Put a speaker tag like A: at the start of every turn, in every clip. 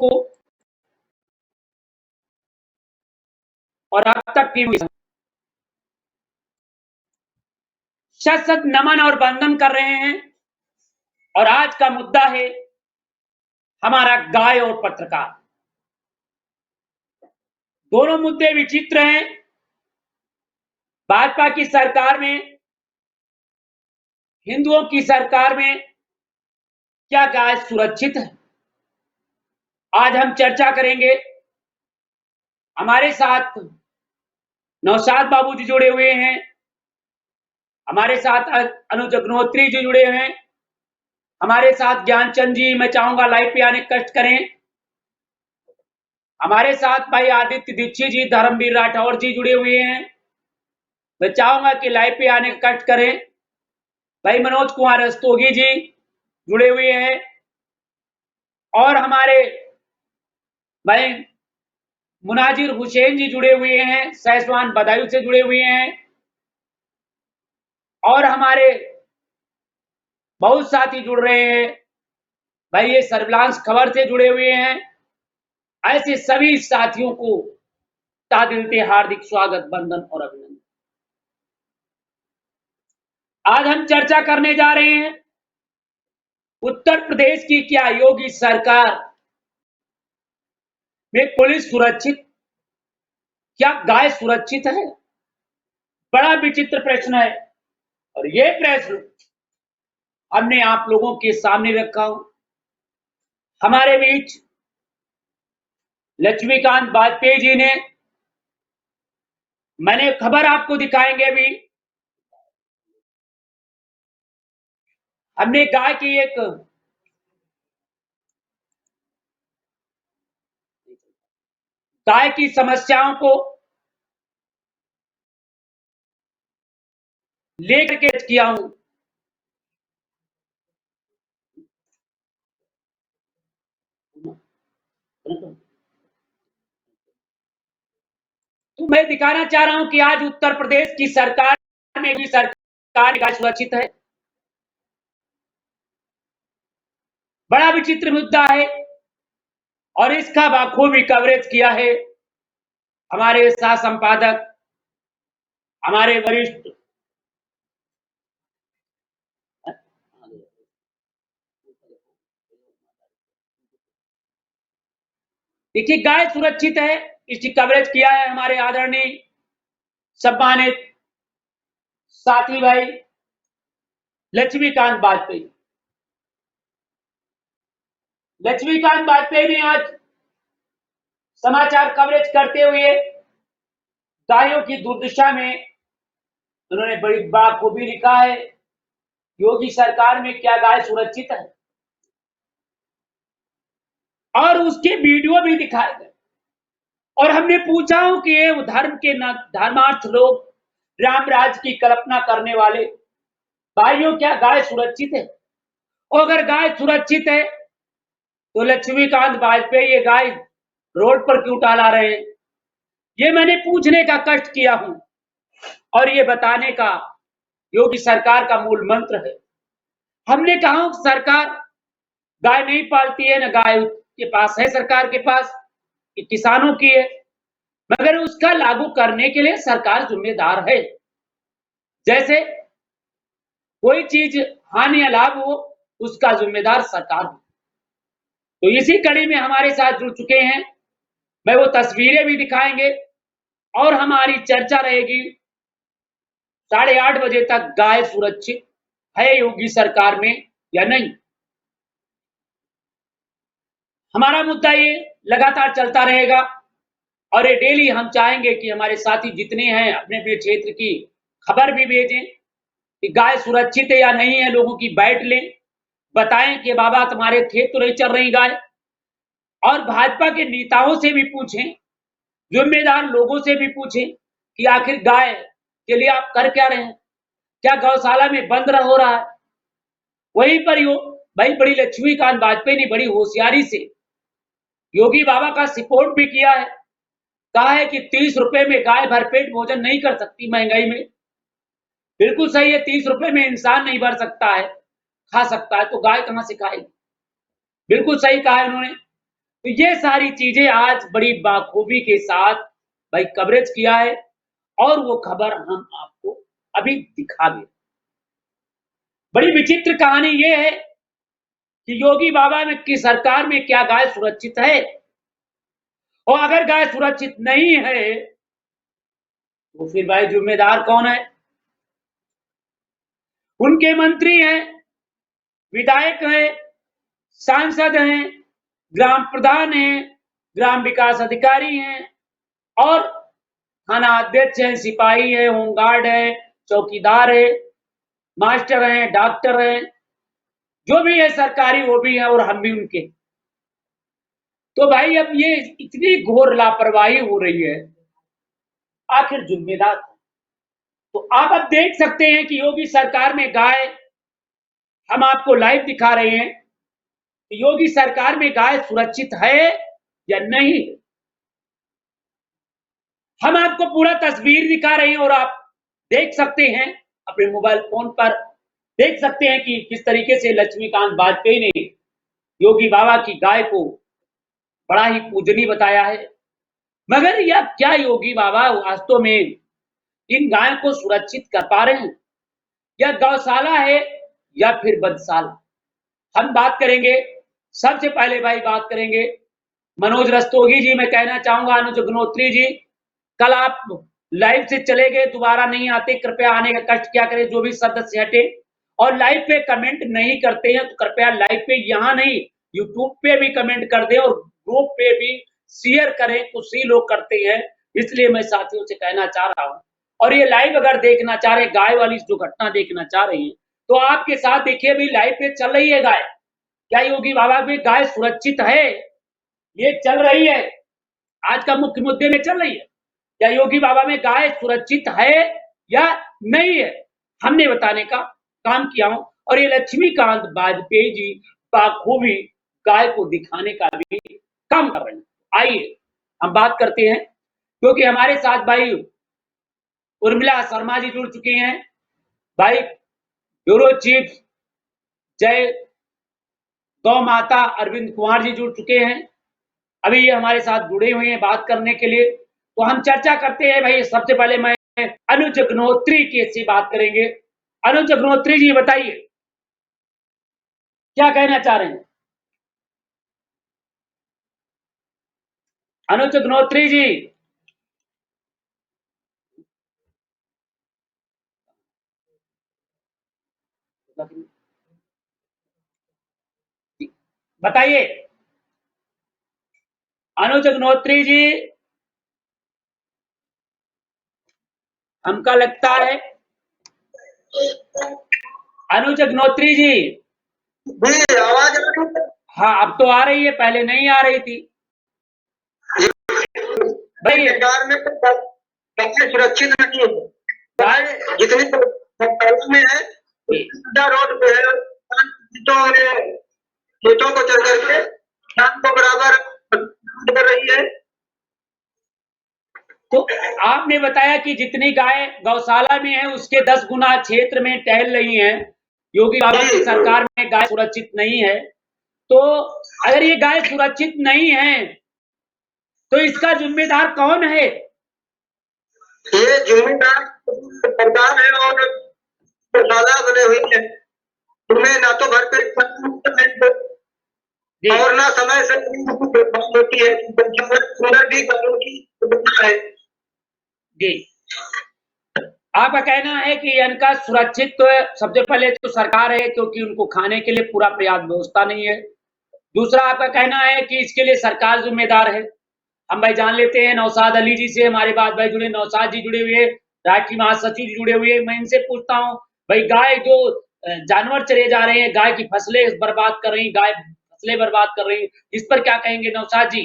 A: को और अब तक की शत शत नमन और वंदन कर रहे हैं। और आज का मुद्दा है हमारा गाय और पत्रकार। दोनों मुद्दे विचित्र हैं। भाजपा की सरकार में, हिंदुओं की सरकार में क्या गाय सुरक्षित है? आज हम चर्चा करेंगे। हमारे साथ नौशाद बाबू जी जुड़े हुए हैं, हमारे साथ अनुज अग्निहोत्री जी जुड़े हैं, हमारे साथ ज्ञानचंद जी, मैं चाहूंगा लाइव पे आने कष्ट करें। हमारे साथ भाई आदित्य दीक्षित जी, धर्मवीर राठौर जी जुड़े हुए हैं, मैं चाहूंगा कि लाइव पे आने कष्ट करें। भाई मनोज कुमार रस्तोगी जी जुड़े हुए हैं और हमारे भाई मुनाजिर हुसैन जी जुड़े हुए हैं, सहसवान बदायूं से जुड़े हुए हैं और हमारे बहुत साथी जुड़ रहे हैं। भाई ये सर्विलांस खबर से जुड़े हुए हैं। ऐसे सभी साथियों को तादिल से हार्दिक स्वागत, वंदन और अभिनंदन। आज हम चर्चा करने जा रहे हैं उत्तर प्रदेश की क्या योगी सरकार में पुलिस सुरक्षित, क्या गाय सुरक्षित है? बड़ा विचित्र प्रश्न है और ये प्रश्न हमने आप लोगों के सामने रखा हूं। हमारे बीच लक्ष्मीकांत वाजपेयी जी ने, मैंने खबर आपको दिखाएंगे अभी, हमने गाय की एक गाय की समस्याओं को लेकर के किया हूं। तो मैं दिखाना चाह रहा हूं कि आज उत्तर प्रदेश की सरकार में भी सरकार गाय सुरक्षित है। बड़ा विचित्र मुद्दा है और इसका बखूबी कवरेज किया है हमारे सह संपादक, हमारे वरिष्ठ देखिए, गाय सुरक्षित है, इसकी कवरेज किया है हमारे आदरणीय सम्मानित साथी भाई लक्ष्मीकांत वाजपेयी। लक्ष्मीकांत वाजपेयी ने आज समाचार कवरेज करते हुए गायों की दुर्दशा में उन्होंने बड़ी बाखूबी लिखा है, योगी सरकार में क्या गाय सुरक्षित है, और उसके वीडियो भी दिखाए गए। और हमने पूछा हूं कि ये धर्म के धर्मार्थ लोग, राम राज की कल्पना करने वाले भाइयों, क्या गाय सुरक्षित है? और अगर गाय सुरक्षित है तो लक्ष्मीकांत वाजपेयी ये गाय रोड पर क्यों टाला रहे हैं? ये मैंने पूछने का कष्ट किया हूं और ये बताने का योगी सरकार का मूल मंत्र है। हमने कहा सरकार गाय नहीं पालती है, न गाय के पास है सरकार के पास, ये किसानों की है, मगर उसका लागू करने के लिए सरकार जिम्मेदार है। जैसे कोई चीज हानि या लाभ हो, उसका जिम्मेदार सरकार हो। तो इसी कड़ी में हमारे साथ जुड़ चुके हैं, मैं वो तस्वीरें भी दिखाएंगे और हमारी चर्चा रहेगी 8:30 बजे तक, गाय सुरक्षित है योगी सरकार में या नहीं। हमारा मुद्दा ये लगातार चलता रहेगा और ये डेली हम चाहेंगे कि हमारे साथी जितने हैं अपने अपने क्षेत्र की खबर भी भेजें कि गाय सुरक्षित है या नहीं है, लोगों की बैठ लें, बताएं कि बाबा तुम्हारे खेत तो नहीं चल रही गाय। और भाजपा के नेताओं से भी पूछें, जिम्मेदार लोगों से भी पूछें कि आखिर गाय के लिए आप कर क्या रहे हैं, क्या गौशाला में बंद हो रहा है? वहीं पर यो भाई बड़ी लक्ष्मीकांत वाजपेयी ने बड़ी होशियारी से योगी बाबा का सपोर्ट भी किया है, कहा है कि 30 रुपए में गाय भरपेट भोजन नहीं कर सकती महंगाई में। बिल्कुल सही है, 30 रुपए में इंसान नहीं भर सकता है, खा सकता है, तो गाय कहां से खाएगी? बिल्कुल सही कहा है उन्होंने। तो ये सारी चीजें आज बड़ी बाखूबी के साथ भाई कवरेज किया है और वो खबर हम आपको अभी दिखा दे। बड़ी विचित्र कहानी ये है कि योगी बाबा में की सरकार में क्या गाय सुरक्षित है, और अगर गाय सुरक्षित नहीं है तो फिर भाई जिम्मेदार कौन है? उनके मंत्री हैं, विधायक हैं, सांसद हैं, ग्राम प्रधान हैं, ग्राम विकास अधिकारी हैं और थाना अध्यक्ष हैं, सिपाही हैं, होमगार्ड हैं, चौकीदार है, मास्टर हैं, डॉक्टर हैं, जो भी है सरकारी वो भी है और हम भी उनके। तो भाई अब ये इतनी घोर लापरवाही हो रही है, आखिर जिम्मेदार? तो आप अब देख सकते हैं कि योगी सरकार में गाय, हम आपको लाइव दिखा रहे हैं, योगी सरकार में गाय सुरक्षित है या नहीं। हम आपको पूरा तस्वीर दिखा रहे हैं और आप देख सकते हैं अपने मोबाइल फोन पर, देख सकते हैं कि किस तरीके से लक्ष्मीकांत वाजपेयी ने योगी बाबा की गाय को बड़ा ही पूजनीय बताया है। मगर यह क्या योगी बाबा वास्तव में इन गायों को सुरक्षित कर पा रहे हैं? यह गौशाला है या फिर बदशाला? हम बात करेंगे, सबसे पहले भाई बात करेंगे मनोज रस्तोगी जी। मैं कहना चाहूंगा अनुज अग्निहोत्री जी, कल आप लाइव से चले गए, दोबारा नहीं आते, कृपया आने का कष्ट क्या करें। जो भी सदस्य हटे और लाइव पे कमेंट नहीं करते हैं तो कृपया लाइव पे, यहाँ नहीं यूट्यूब पे भी कमेंट कर दें और ग्रुप पे भी शेयर करें, कुछ ही लोग करते हैं, इसलिए मैं साथियों से कहना चाह रहा हूं। और ये लाइव अगर देखना चाह रहे, गाय वाली जो घटना देखना चाह रही है तो आपके साथ देखिए, अभी लाइव पे चल रही है गाय। क्या योगी बाबा में गाय सुरक्षित है? ये चल रही है, आज का मुख्य मुद्दे में चल रही है। क्या योगी बाबा में गाय सुरक्षित है या नहीं है, हमने बताने का काम किया हूं। और ये लक्ष्मीकांत वाजपेयी जी बाखूबी गाय को दिखाने का भी काम कर रहे हैं। आइए हम बात करते हैं, क्योंकि हमारे साथ भाई उर्मिला शर्मा जी जुड़ चुके हैं, भाई ब्यूरो चीफ जय गौ माता अरविंद कुमार जी जुड़ चुके हैं, अभी ये हमारे साथ जुड़े हुए हैं बात करने के लिए। तो हम चर्चा करते हैं भाई। सबसे पहले मैं अनुज अग्निहोत्री के से बात करेंगे। अनुज अग्निहोत्री जी बताइए क्या कहना चाह रहे हैं? अनुज अग्निहोत्री जी बताइए। अनुज अग्निहोत्री जी, हमका लगता है अनुज अग्निहोत्री जी
B: आवाज
A: हाँ अब तो आ रही है, पहले नहीं आ रही थी भाई।
B: सरकार में सबसे सुरक्षित नहीं है, जितनी में है रोड पे है, खेतों को चल करके किसान को बराबर कर रही है।
A: तो आपने बताया कि जितनी गाय गौशाला में है उसके 10 गुना क्षेत्र में टहल रही हैं। योगी बाबा की सरकार में गाय सुरक्षित नहीं है, तो अगर ये गाय सुरक्षित नहीं है तो इसका जिम्मेदार कौन है?
B: ये जिम्मेदार सरकार है और गौशाला बने हुई है, उनमें ना तो घर पे और ना समय से होती है, सुंदर भी कानून की है।
A: जी, आपका कहना है कि इनका सुरक्षित तो सबसे पहले तो सरकार है, क्योंकि उनको खाने के लिए पूरा पर्याप्त व्यवस्था नहीं है। दूसरा आपका कहना है कि इसके लिए सरकार जिम्मेदार है। हम भाई जान लेते हैं नौशाद अली जी से, हमारे बाद भाई जुड़े, नौशाद जी जुड़े हुए, राष्ट्रीय महासचिव जी जुड़े हुए। मैं इनसे पूछता हूँ भाई, गाय जो जानवर चले जा रहे हैं, गाय की फसलें बर्बाद कर रही, गाय फसलें बर्बाद कर रही, इस पर क्या कहेंगे नौशाद जी?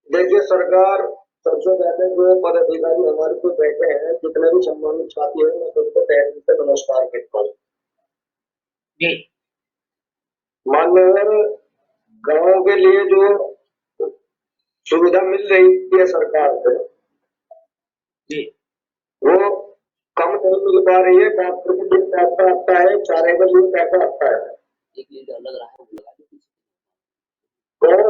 B: देखिए, सरकार सबसे पहले जो पदाधिकारी हमारे को बैठे हैं, जितने भी सम्मानित साथी हैं, मैं सबको तहे दिल से नमस्कार करता हूँ।
A: जी,
B: माननीय गांवों के लिए जो सुविधा मिल रही है सरकार से,
A: जी,
B: वो कम नहीं मिल पा रही है। डॉक्टर के लिए पैसा आता है, चारे के लिए पैसा आता है,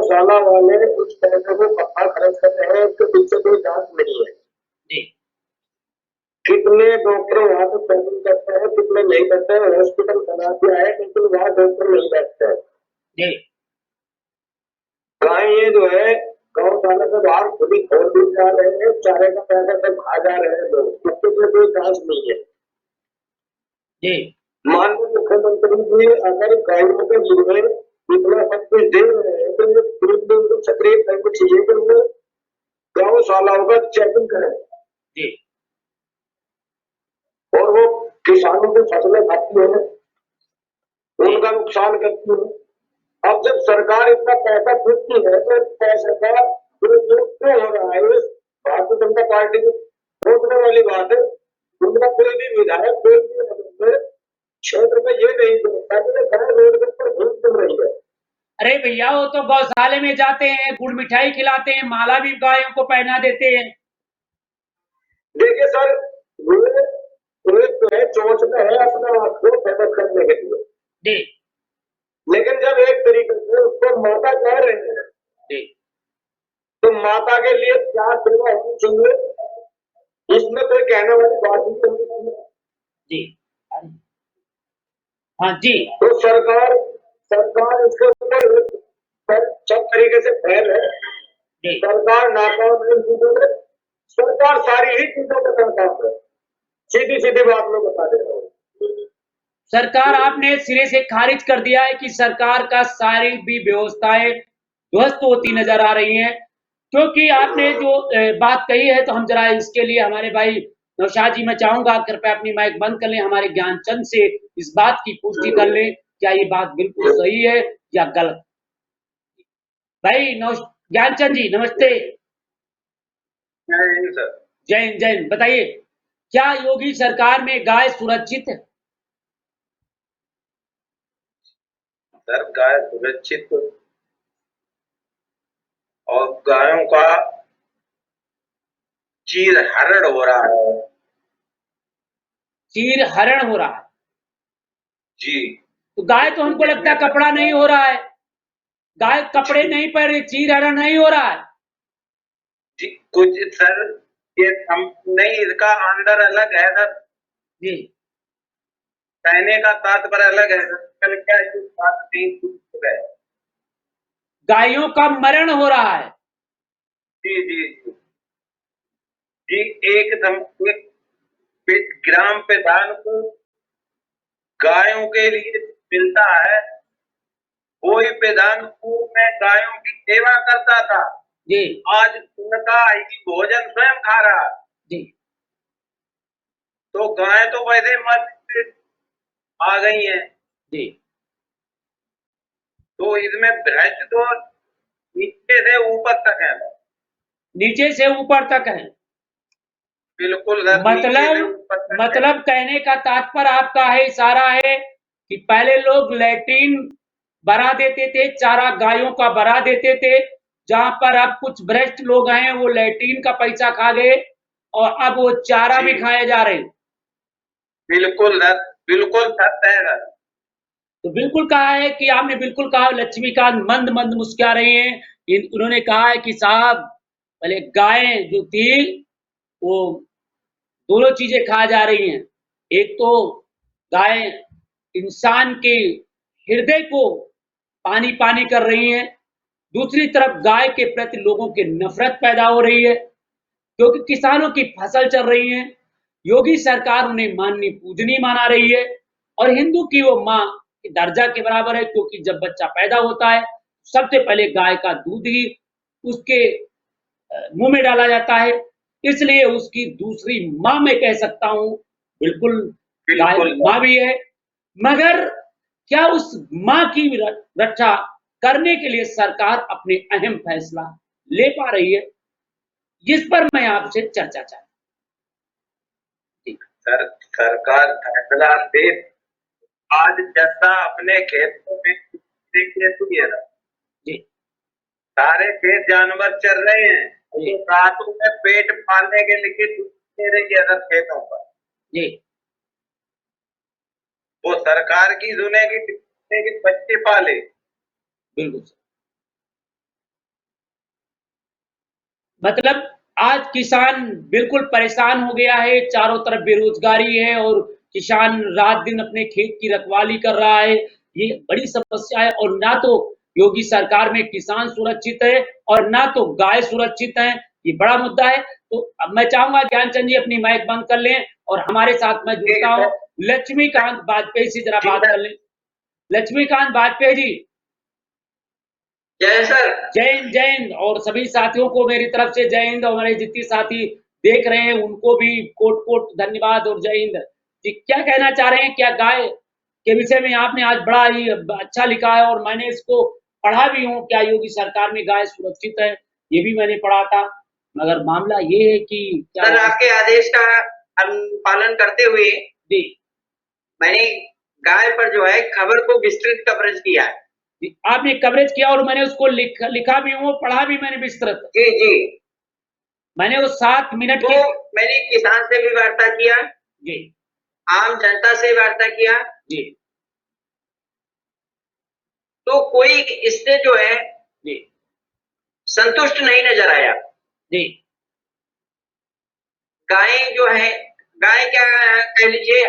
B: गौशाला वाले उस पैसे को कहाँ खर्च कर रहे हैं इसके पीछे कोई जांच नहीं है
A: जी
B: कितने डॉक्टर वहां पे पैकिंग करते हैं कितने नहीं करते हैं हॉस्पिटल बना दिया है लेकिन वहां डॉक्टर नहीं बैठते हैं
A: जी
B: गाय ये जो है गौशाला से बाहर खुली खोल दी जा रहे हैं चारे का पैसा सब खा जा रहे हैं लोग इसके लिए कोई जांच नहीं है
A: जी
B: माननीय मुख्यमंत्री जी अगर गायों के लिए इतना सब कुछ दे रहे हैं तो ये बिल्कुल सक्रिय करना चाहिए कि वो गौशालाओं का चेकिंग करें
A: जी
B: और वो किसानों की फसलें खाती है उनका नुकसान करती है अब जब सरकार इतना पैसा देती है तो पैसे का दुरुपयोग क्यों हो रहा है इस भारतीय जनता पार्टी की सोचने वाली बात है उनका कोई भी विधायक कोई भी क्षेत्र में ये नहीं सोचता कि गाय रोड के ऊपर घूम फिर रही है
A: अरे भैया वो तो गौशाले में जाते हैं गुड़ मिठाई खिलाते हैं माला भी गायों को पहना देते हैं
B: देखिए सर ये एक जो है सोचते हैं अपने आप को फेमस करने के लिए
A: जी
B: लेकिन जब एक तरीके से उसको माता कह रहे हैं
A: जी
B: तो माता के लिए क्या सेवा होनी चाहिए इसमें कोई कहने वाली बात ही नहीं होनी चाहिए
A: जी हाँ जी
B: तो सरकार इसके ऊपर सब तरीके से फैल है
A: जी
B: सरकार नाकाम है इन चीजों में सरकार सारी ही चीजों में नाकाम है सीधी सीधी बात में बता दे रहा हूँ
A: सरकार आपने सिरे से खारिज कर दिया है कि सरकार का सारी भी व्यवस्थाएं ध्वस्त होती नजर आ रही हैं क्योंकि आपने जो बात कही है तो हम जरा इसके लिए हमारे भाई नौशाद जी मैं चाहूंगा कृपया अपनी माइक बंद कर लें हमारे ज्ञानचंद से इस बात की पुष्टि कर लें क्या ये बात बिल्कुल सही है या गलत भाई ज्ञानचंद जी नमस्ते
B: सर
A: जय हिंद जय हिंद बताइए क्या योगी सरकार में गाय सुरक्षित है
B: सर गाय सुरक्षित और गायों का चीर हरण हो रहा है
A: चीर हरण हो रहा है
B: जी
A: तो गाय तो हमको लगता है कपड़ा नहीं हो रहा है गाय कपड़े नहीं पहन रही चीर हरण नहीं हो रहा है
B: जी कुछ सर ये हम नहीं इसका अंदर अलग है सर
A: जी
B: कहने का तात्पर्य अलग है सर कल क्या इस बात नहीं हो गए
A: गायों का मरण हो रहा है
B: जी जी जी जी एकदम एक ग्राम प्रधान को गायों के लिए मिलता है वो ही प्रधान में गायों की सेवा करता था
A: जी
B: आज उनका ही भोजन स्वयं खा रहा है
A: जी
B: तो गाय तो वैसे मर आ गई है
A: जी
B: तो इसमें भ्रष्ट तो नीचे से ऊपर तक है
A: नीचे से ऊपर तक है
B: बिल्कुल सर नीचे से
A: मतलब
B: ऊपर तक है।
A: मतलब कहने का तात्पर्य आपका है इशारा है कि पहले लोग लैट्रिन बना देते थे चारा गायों का बना देते थे जहां पर अब कुछ भ्रष्ट लोग हैं वो लैट्रिन का पैसा खा गए और अब वो चारा भी खाए जा रहे हैं
B: बिल्कुल सर बिल्कुल सत्य है सर
A: तो बिल्कुल कहा है कि आपने बिल्कुल कहा लक्ष्मीकांत मंद मंद मुस्कुरा रही हैं उन्होंने कहा है कि साहब पहले गायें जो थी वो दोनों चीजें खा जा रही हैं एक तो गाय इंसान के हृदय को पानी पानी कर रही हैं दूसरी तरफ गाय के प्रति लोगों की नफरत पैदा हो रही है क्योंकि किसानों की फसल चल रही है योगी सरकार उन्हें माननी पूजनी मना रही है और हिंदू की वो माँ के दर्जा के बराबर है क्योंकि जब बच्चा पैदा होता है सबसे पहले गाय का दूध ही उसके मुंह में डाला जाता है इसलिए उसकी दूसरी माँ मैं कह सकता हूं बिल्कुल गाय माँ भी है मगर क्या उस माँ की रक्षा करने के लिए सरकार अपने अहम फैसला ले पा रही है जिस पर मैं आपसे चर्चा चाहता
B: सर सरकार फैसला दे आज जैसा अपने खेतों में खेती है ना
A: जी
B: सारे खेत जानवर चल रहे हैं तो रातों में पेट पालने के लिए दे रही है सर खेतों पर
A: जी
B: वो सरकार की सुनेगी कि बच्चे पाले
A: बिल्कुल मतलब आज किसान बिल्कुल परेशान हो गया है, चारों तरफ बेरोजगारी है और किसान रात दिन अपने खेत की रखवाली कर रहा है। ये बड़ी समस्या है और ना तो योगी सरकार में किसान सुरक्षित है और ना तो गाय सुरक्षित है। ये बड़ा मुद्दा है। तो अब मैं चाहूंगा ज्ञानचंद जी अपनी माइक बंद कर लें और हमारे साथ मैं
B: ठीक
A: जुड़ता हूँ
B: है
A: लक्ष्मीकांत वाजपेयी से जरा
B: ठीक
A: बात
B: है।
A: कर लें। लक्ष्मीकांत वाजपेयी जी,
B: जय सर।
A: जय हिंद, जय हिंद। और सभी साथियों को मेरी तरफ से जय हिंद और हमारे जितने साथी देख रहे हैं उनको भी कोट कोट धन्यवाद और जय हिंद जी। क्या कहना चाह रहे हैं? क्या गाय के विषय में आपने आज बड़ा ही अच्छा लिखा है और मैंने इसको पढ़ा भी हूँ। क्या योगी सरकार में गाय सुरक्षित है? ये भी मैंने पढ़ा था। मगर मामला ये है कि क्या
B: सर
A: योगी
B: आपके आदेश का पालन करते हुए
A: जी
B: मैंने गाय पर जो है खबर को विस्तृत कवरेज किया है।
A: जी, आपने कवरेज किया और मैंने उसको लिखा भी हूँ, पढ़ा भी मैंने विस्तृत।
B: जी जी।
A: मैंने वो 7 मिनट
B: तो
A: की
B: मैंने किसान से भी वार्ता किया,
A: जी
B: आम जनता से वार्ता किया,
A: जी
B: तो कोई इससे जो है
A: जी
B: संतुष्ट नहीं नजर आया।
A: जी
B: गायें जो है, गाय क्या कह लीजिए,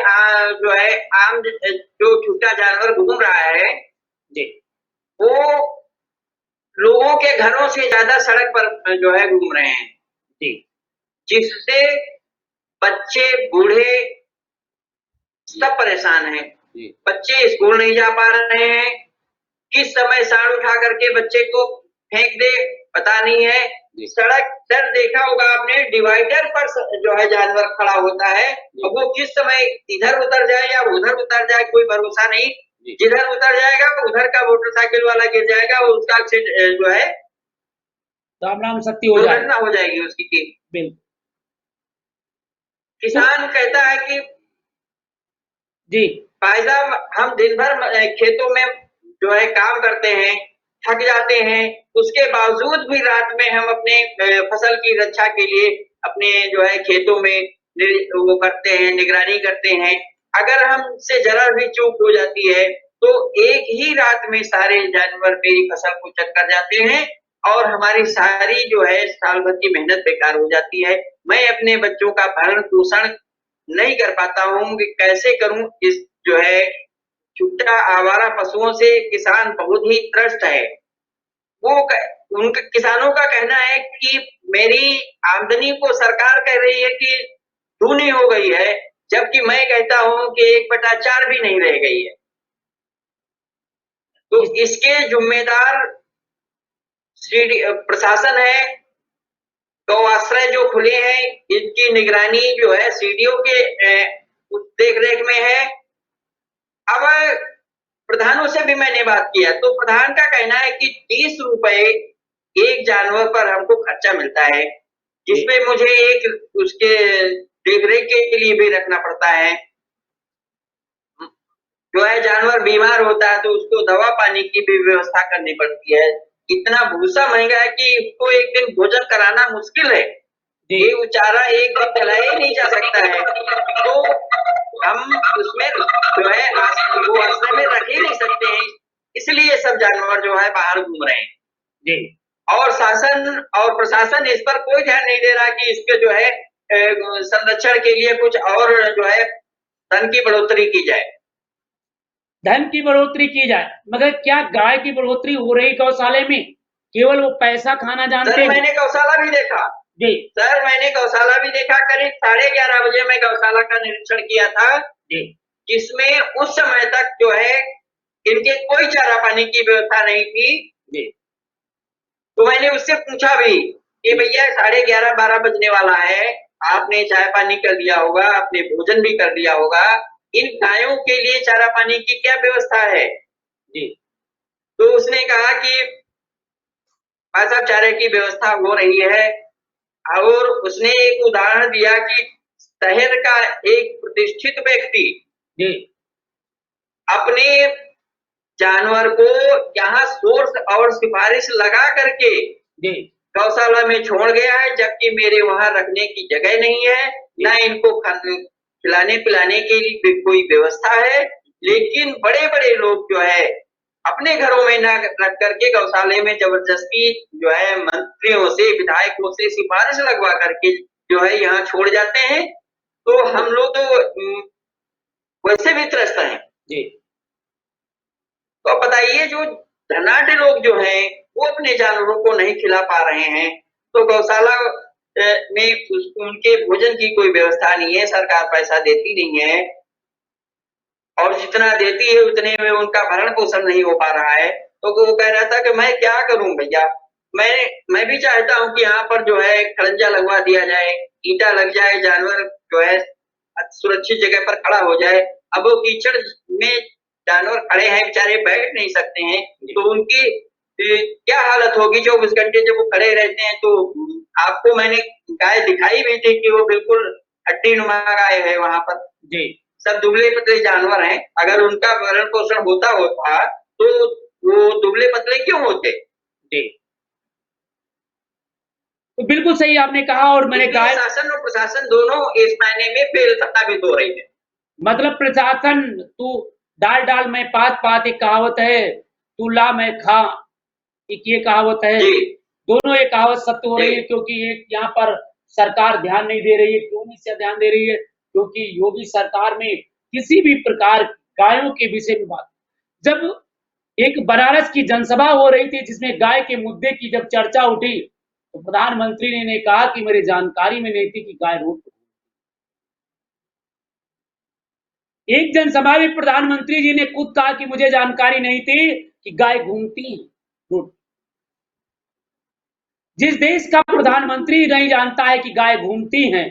B: जो है आम जो छूटा जानवर घूम रहा है
A: जी
B: वो लोगों के घरों से ज्यादा सड़क पर जो है घूम रहे हैं,
A: जी
B: जिससे बच्चे बूढ़े सब परेशान हैं।
A: जी
B: बच्चे स्कूल नहीं जा पा रहे हैं, किस समय साड़ उठा करके बच्चे को फेंक दे पता नहीं है।
A: जी
B: सड़क सर देखा होगा आपने, डिवाइडर पर जो है जानवर खड़ा होता है, अब वो किस समय इधर उतर जाए या उधर उतर जाए कोई भरोसा नहीं।
A: जी
B: जिधर उतर जाएगा उधर का मोटरसाइकिल वाला गिर जाएगा, वो उसका जो है
A: राम राम सत्य हो जाए।
B: दुर्घटना हो जाएगी उसकी।
A: बिल्कुल। तो
B: किसान कहता है कि
A: जी
B: भाई साहब हम दिन भर खेतों में जो है काम करते हैं, थक जाते हैं, उसके बावजूद भी रात में हम अपने फसल की रक्षा के लिए अपने जो है खेतों में वो करते हैं, निगरानी करते हैं। अगर हमसे जरा भी चूक हो जाती है तो एक ही रात में सारे जानवर मेरी फसल को चक्कर जाते हैं और हमारी सारी जो है साल भर की मेहनत बेकार हो जाती है। मैं अपने बच्चों का भरण पोषण नहीं कर पाता हूँ कि कैसे करूं। इस जो है छुट्टा आवारा पशुओं से किसान बहुत ही त्रस्त है। वो उनके किसानों का कहना है कि मेरी आमदनी को सरकार कह रही है कि दूनी हो गई है, जबकि मैं कहता हूं कि 1/4 भी नहीं रह गई है। तो
A: इस
B: इसके जिम्मेदार प्रशासन है। गौ आश्रय जो खुले हैं इनकी निगरानी जो है सीडीओ के देख रेख में है। अब प्रधानों से भी मैंने बात किया तो प्रधान का कहना है कि 30 रुपए एक जानवर पर हमको खर्चा मिलता है, जिसमें मुझे एक उसके देखरेख के लिए भी रखना पड़ता है। जो है जानवर बीमार होता है तो उसको दवा पानी की भी व्यवस्था करनी पड़ती है। इतना भूसा महंगा है कि उसको एक दिन भोजन कराना मुश्किल है।
A: जी
B: ये चारा एक दिन चलाया ही नहीं जा सकता है, तो हम उसमें जो है वो आश्रय में रख ही नहीं सकते हैं, इसलिए सब जानवर जो है बाहर घूम रहे हैं।
A: जी
B: और शासन और प्रशासन इस पर कोई ध्यान नहीं दे रहा कि इसके जो है संरक्षण के लिए कुछ और जो है धन की बढ़ोतरी की जाए।
A: धन की बढ़ोतरी की जाए मगर क्या गाय की बढ़ोतरी हो रही गौशाले में? केवल वो पैसा खाना जानते
B: सर
A: हैं।
B: मैंने गौशाला भी देखा,
A: जी
B: सर मैंने गौशाला भी देखा। करीब 11:30 बजे मैं गौशाला का निरीक्षण किया था,
A: जी
B: जिसमें उस समय तक जो है इनके कोई चारा पानी की व्यवस्था नहीं थी।
A: जी
B: तो मैंने उससे पूछा भी कि भैया 11:30-12 बजने वाला है, आपने चाय पानी कर दिया होगा, आपने भोजन भी कर दिया होगा, इन गायों के लिए चारा पानी की क्या व्यवस्था है?
A: जी
B: तो उसने कहा कि भाई साहब चारे की व्यवस्था हो रही है। और उसने एक उदाहरण दिया कि शहर का एक प्रतिष्ठित व्यक्ति
A: जी
B: अपने जानवर को यहाँ सोर्स और सिफारिश लगा करके
A: जी
B: गौशाला में छोड़ गया है, जबकि मेरे वहां रखने की जगह नहीं है, ना इनको खिलाने पिलाने के लिए कोई व्यवस्था है। लेकिन बड़े बड़े लोग जो है
C: अपने घरों में न रख करके गौशाले में जबरदस्ती जो है मंत्रियों से, विधायकों से सिफारिश लगवा करके जो है यहाँ छोड़ जाते हैं, तो हम लोग वैसे भी त्रस्त हैं
A: जी।
C: तो अब बताइए, जो धनाढ्य लोग जो हैं वो अपने जानवरों को नहीं खिला पा रहे हैं, तो गौशाला में उनके भोजन की कोई व्यवस्था नहीं है, सरकार पैसा देती नहीं है, और जितना देती है उतने में उनका भरण पोषण नहीं हो पा रहा है। तो वो कह रहा था कि मैं क्या करूं भैया, मैं भी चाहता हूं कि यहाँ पर जो है खड़ंजा लगवा दिया जाए, ईंटा लग जाए, जानवर जो है सुरक्षित जगह पर खड़ा हो जाए। अब वो कीचड़ में जानवर खड़े हैं, बेचारे बैठ नहीं सकते हैं, तो उनकी क्या हालत होगी 24 घंटे जब वो खड़े रहते हैं। तो आपको मैंने गाय दिखाई भी थी कि वो बिल्कुल हड्डी नुमा गाय है वहां पर
A: जी।
C: सब दुबले पतले जानवर हैं। अगर उनका भरण पोषण होता तो वो दुबले पतले क्यों होते?
A: जी, तो बिल्कुल सही आपने कहा। और मैंने कहा
C: शासन और प्रशासन दोनों इस मायने में फेल साबित हो रही है।
A: मतलब प्रशासन, तू डाल डाल में पात पात, एक कहावत है, तू ला मैं खा, एक ये कहावत है। दोनों ये कहावत सत्य हो रही है, क्योंकि एक यहाँ पर सरकार ध्यान नहीं दे रही है। क्यों नहीं से ध्यान दे रही है? क्योंकि योगी सरकार में किसी भी प्रकार गायों के विषय में बात, जब एक बनारस की जनसभा हो रही थी जिसमें गाय के मुद्दे की जब चर्चा उठी, तो प्रधानमंत्री ने कहा कि मेरी जानकारी में नहीं थी कि गाय रोड पर। एक जनसभा में प्रधानमंत्री जी ने खुद कहा कि मुझे जानकारी नहीं थी कि गाय घूमती है रोड। जिस देश का प्रधानमंत्री नहीं जानता है कि गाय घूमती हैं,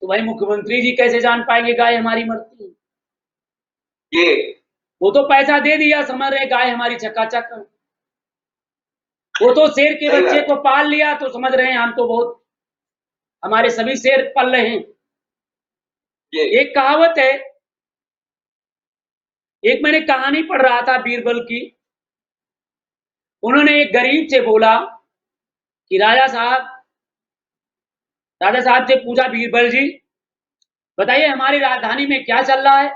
A: तो भाई मुख्यमंत्री जी कैसे जान पाएंगे गाय हमारी मरती है?
C: ये
A: वो तो पैसा दे दिया, समझ रहे गाय हमारी चकाचक। वो तो शेर के बच्चे को पाल लिया तो समझ रहे हैं हम तो बहुत, हमारे सभी शेर पल रहे हैं। एक कहावत है, एक मैंने कहानी पढ़ रहा था बीरबल की। उन्होंने एक गरीब से बोला कि राजा साहब से पूछा, बीरबल जी बताइए हमारी राजधानी में क्या चल रहा है?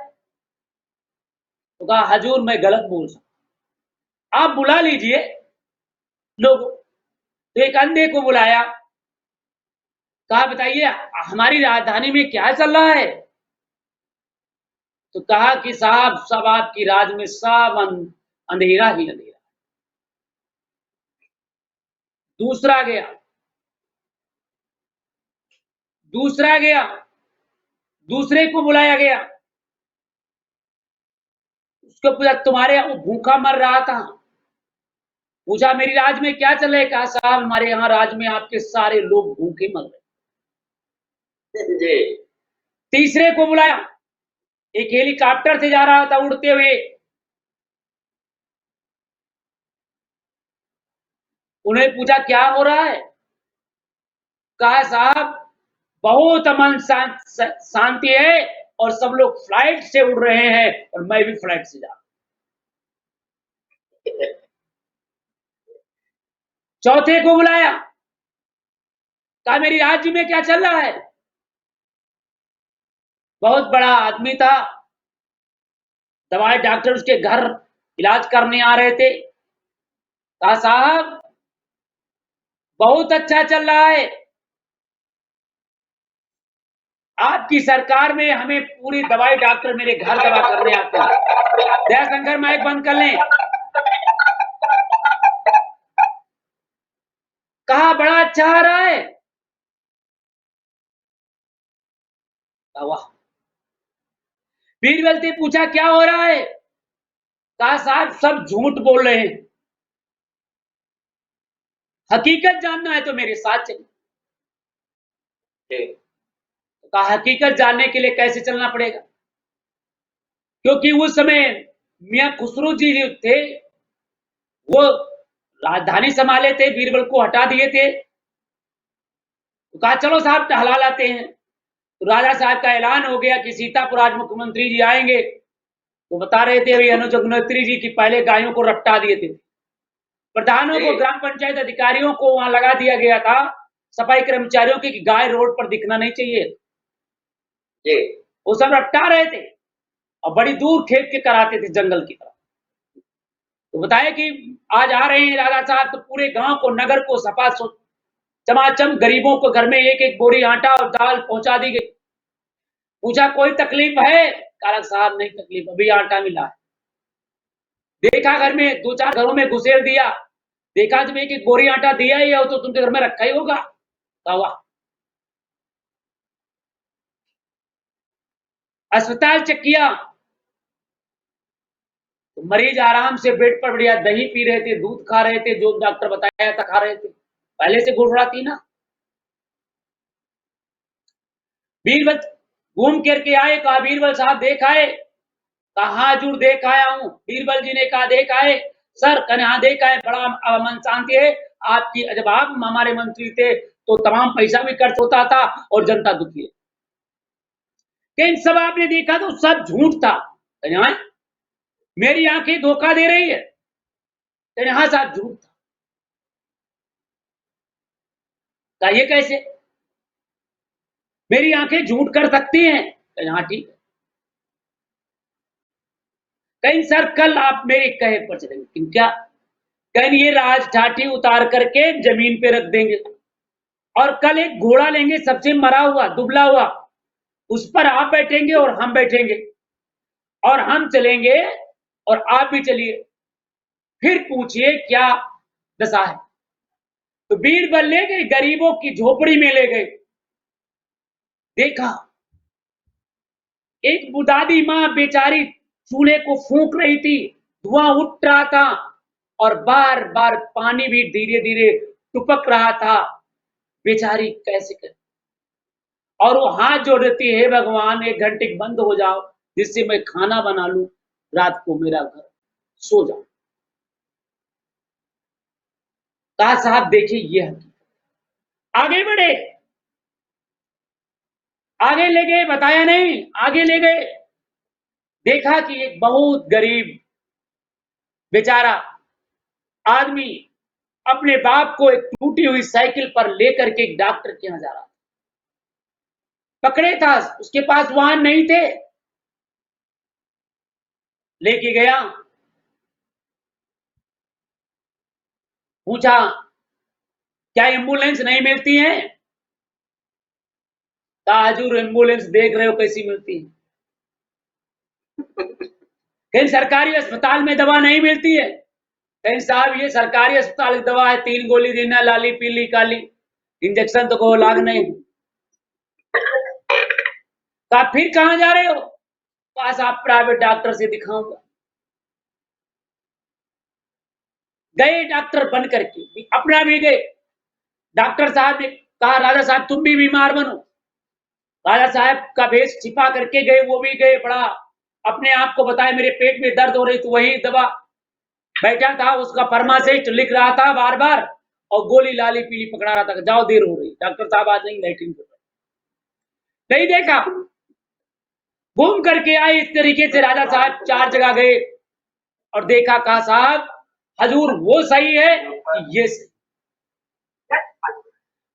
A: तो कहा, हजूर मैं गलत बोल सकता, आप बुला लीजिए लोग। तो एक अंधे को बुलाया, कहा बताइए हमारी राजधानी में क्या चल रहा है? तो कहा कि साहब सब आपकी राज में सब अंधेरा ही अंधेरा। दूसरा गया, दूसरे को बुलाया गया, उसको पूछा तुम्हारे वो भूखा मर रहा था, पूछा मेरी राज में क्या चल रहा है? कहा साहब हमारे यहाँ राज में आपके सारे लोग भूखे मर रहे। तीसरे को बुलाया, एक हेलीकॉप्टर से जा रहा था उड़ते हुए, उन्हें पूछा क्या हो रहा है? कहा साहब बहुत अमन शांति है और सब लोग फ्लाइट से उड़ रहे हैं और मैं भी फ्लाइट से जा रहा हूं। चौथे को बुलाया, कहा मेरी राज्य में क्या चल रहा है? बहुत बड़ा आदमी था, दवाई डॉक्टर उसके घर इलाज करने आ रहे थे। कहा साहब बहुत अच्छा चल रहा है, आपकी सरकार में हमें पूरी दवाई डॉक्टर मेरे घर दवा करने आते हैं। दयाशंकर माइक बंद कर लें। कहा बड़ा अच्छा आ रहा है। वाह। बीरबल से पूछा क्या हो रहा है? कहा साहब सब झूठ बोल रहे हैं, हकीकत जानना है तो मेरे साथ चलिए। कहा हकीकत जानने के लिए कैसे चलना पड़ेगा? क्योंकि उस समय मियां खुसरो जी जो थे वो राजधानी संभाले थे, बीरबल को हटा दिए थे। तो कहा चलो साहब टहला लाते हैं। तो राजा साहब का ऐलान हो गया कि सीतापुर आज मुख्यमंत्री जी आएंगे। तो बता रहे थे अनुज अग्निहोत्री जी की पहले गायों को रपटा दिए थे, प्रधानों को, ग्राम पंचायत अधिकारियों को वहां लगा दिया गया था, सफाई कर्मचारियों की, कि गाय रोड पर दिखना नहीं चाहिए। वो सब रपटा रहे थे और बड़ी दूर खेत के कराते थे, जंगल की तरफ। तो बताया कि आज आ रहे हैं राजा साहब, तो पूरे गांव को, नगर को सपा चमाचम गरीबों को घर में एक एक बोरी आटा और दाल पहुंचा दी गई। पूछा कोई तकलीफ है? कहा साहब नहीं तकलीफ, अभी आटा मिला है। देखा घर में, दो चार घरों में घुसेड़ दिया, देखा जब एक एक बोरी आटा दिया ही हो तो तुमके घर में रखा ही होगा। कहा वाह। अस्पताल चेक किया तो मरीज आराम से बेड पर बढ़िया दही पी रहे थे, दूध खा रहे थे, जो डॉक्टर बताया था खा रहे थे, पहले से गुड़गुड़ा थी ना। बीरबल घूम करके आए, कहा बीरबल साहब देख आए? कहा हजूर देख आया हूं। बीरबल जी ने कहा देख आए? सर कहने हाँ देख आए, बड़ा मन शांति है आपकी। जब आप हमारे मंत्री थे तो तमाम पैसा भी खर्च होता था और जनता दुखी है, लेकिन सब आपने देखा तो सब झूठ था। हाँ? मेरी आंखें धोखा दे रही है? हाँ साहब झूठ था। ये कैसे? मेरी आंखें झूठ कर सकती हैं? हाँ ठीक है। कहीं सर कल आप मेरे कहे पर चलेंगे, लेकिन क्या? कहीं ये राज ठाठी उतार करके जमीन पे रख देंगे और कल एक घोड़ा लेंगे सबसे मरा हुआ दुबला हुआ, उस पर आप बैठेंगे और हम बैठेंगे और हम चलेंगे और आप भी चलिए, फिर पूछिए क्या दशा है। तो बीरबल ले गए, गरीबों की झोपड़ी में ले गए। देखा एक बुदादी मां बेचारी चूल्हे को फूंक रही थी, धुआं उठ रहा था और बार बार पानी भी धीरे धीरे टपक रहा था। बेचारी कैसे कर, और वो हाथ जोड़ देती है, भगवान 1 घंटे बंद हो जाओ जिससे मैं खाना बना लूं, रात को मेरा घर सो जाओ। कहा साहब देखिए ये आगे बढ़े, आगे ले गए, बताया नहीं, आगे ले गए। देखा कि एक बहुत गरीब बेचारा आदमी अपने बाप को एक टूटी हुई साइकिल पर लेकर के एक डॉक्टर के यहां जा रहा, पकड़े था, उसके पास वाहन नहीं थे, लेके गया, पूछा क्या एम्बुलेंस नहीं मिलती है? कहा हजूर एम्बुलेंस देख रहे हो कैसी मिलती है, कहीं सरकारी अस्पताल में दवा नहीं मिलती है? कहीं साहब ये सरकारी अस्पताल की दवा है, 3 गोली देना, लाली पीली काली, इंजेक्शन तो को लाग नहीं। कहा फिर कहां जा रहे हो? पास आप प्राइवेट डॉक्टर से दिखाऊंगा। गए डॉक्टर बन करके, अपना भी गए। डॉक्टर साहब ने कहा राजा साहब तुम भी बीमार बनो। राजा साहब का भेष छिपा करके गए, वो भी गए, बड़ा अपने आप को बताए मेरे पेट में दर्द हो रही, तो वही दवा बैठा था, उसका फरमाइश लिख रहा था बार बार और गोली लाली पीली पकड़ा रहा था, जाओ देर हो रही, डॉक्टर साहब आज नहीं, लैट्रिन नहीं देखा। घूम करके आए इस तरीके से राजा साहब 4 जगह गए और देखा, कहा साहब हजूर वो सही है कि ये सही।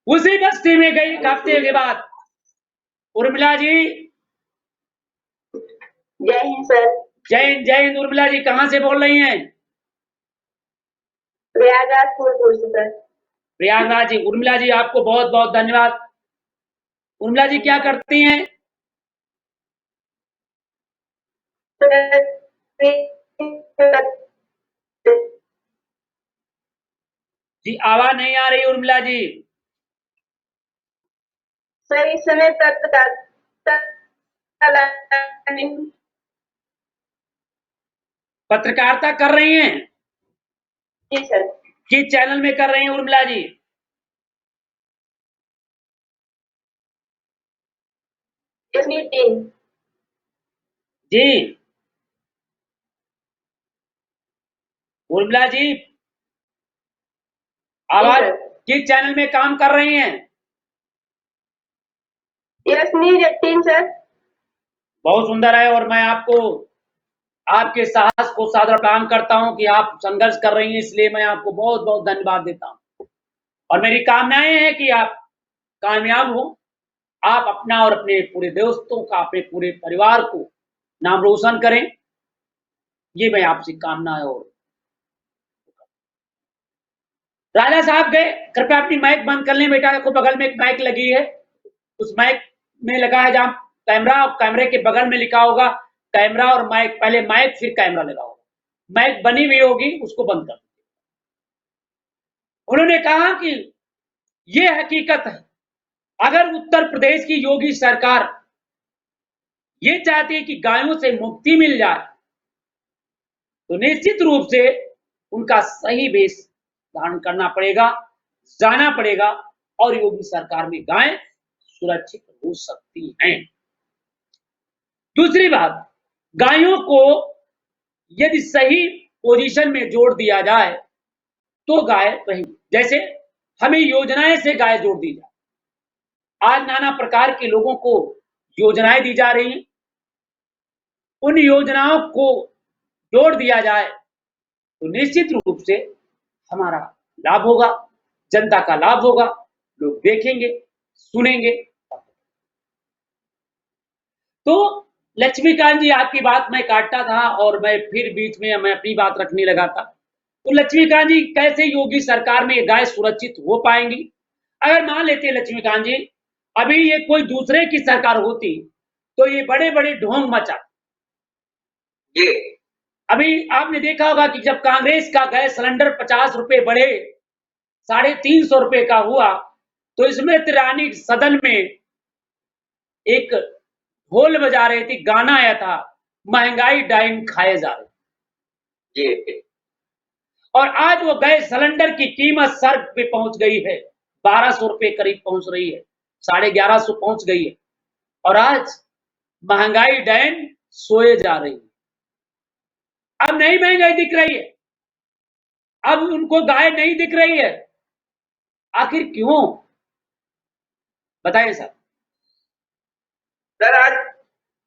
A: उसी बस्ती में गई 1 हफ्ते के बाद। उर्मिला जी
D: जय हिंद सर।
A: जय हिंद। जय हिंद। उर्मिला जी कहां से बोल रही हैं?
D: प्रयागराज फूलपुर से सर।
A: प्रयागराज जी। उर्मिला जी आपको बहुत बहुत धन्यवाद। उर्मिला जी क्या करती हैं? जी आवाज नहीं आ रही उर्मिला जी।
D: सर इस समय
A: पत्रकारिता कर रही हैं?
D: जी सर।
A: किस चैनल में कर रही हैं उर्मिला जी? जी उर्मिला जी आवाज, किस चैनल में काम कर रही हैं?
D: Yes news 18 sir.
A: बहुत सुंदर है और मैं आपको आपके साहस को सादर प्रणाम करता हूं कि आप संघर्ष कर रही हैं, इसलिए मैं आपको बहुत बहुत धन्यवाद देता हूं और मेरी कामनाएं हैं कि आप कामयाब हो, आप अपना और अपने पूरे दोस्तों का, अपने पूरे परिवार को नाम रोशन करें, ये मैं आपसे कामना है और राजा साहब गए, कृपया अपनी माइक बंद कर लें बेटा, को बगल में एक माइक लगी है, उस माइक में लगा है जहां कैमरा, और कैमरे के बगल में लिखा होगा कैमरा और माइक, पहले माइक फिर कैमरा लगा होगा, माइक बनी हुई होगी, उसको बंद कर दीजिए। उन्होंने कहा कि ये हकीकत है, अगर उत्तर प्रदेश की योगी सरकार ये चाहती है कि गायों से मुक्ति मिल जाए, तो निश्चित रूप से उनका सही वेश धारण करना पड़ेगा, जाना पड़ेगा, और योगी सरकार में गायें सुरक्षित हो सकती हैं। दूसरी बात, गायों को यदि सही पोजीशन में जोड़ दिया जाए तो गाय रहेगी। जैसे हमें योजनाएं से गाय जोड़ दी जाए, आज नाना प्रकार के लोगों को योजनाएं दी जा रही हैं, उन योजनाओं को जोड़ दिया जाए तो निश्चित रूप से हमारा लाभ होगा, जनता का लाभ होगा, लोग देखेंगे, सुनेंगे। तो लक्ष्मीकांत जी, आपकी बात मैं काटता था और मैं फिर बीच में मैं अपनी बात रखने लगा था। तो लक्ष्मीकांत जी, कैसे योगी सरकार में गाय सुरक्षित हो पाएंगी? अगर मान लेते लक्ष्मीकांत जी, अभी ये कोई दूसरे की सरकार होती तो ये बड़े बड़े ढोंग मचा।
C: जी,
A: अभी आपने देखा होगा कि जब कांग्रेस का गैस सिलेंडर 50 रुपए बढ़े, 350 रुपए का हुआ, तो स्मृति ईरानी सदन में एक ढोल बजा रही थी, गाना आया था, महंगाई डाइन खाए जा रही।
C: जी,
A: और आज वो गैस सिलेंडर की कीमत सर पे पहुंच गई है, 1200 रुपए करीब पहुंच रही है, 1150 पहुंच गई है, और आज महंगाई डाइन सोए जा रही है। अब नहीं महंगाई दिख रही है, अब उनको गाय नहीं दिख रही है, आखिर क्यों? बताइए सर।
C: सर, आज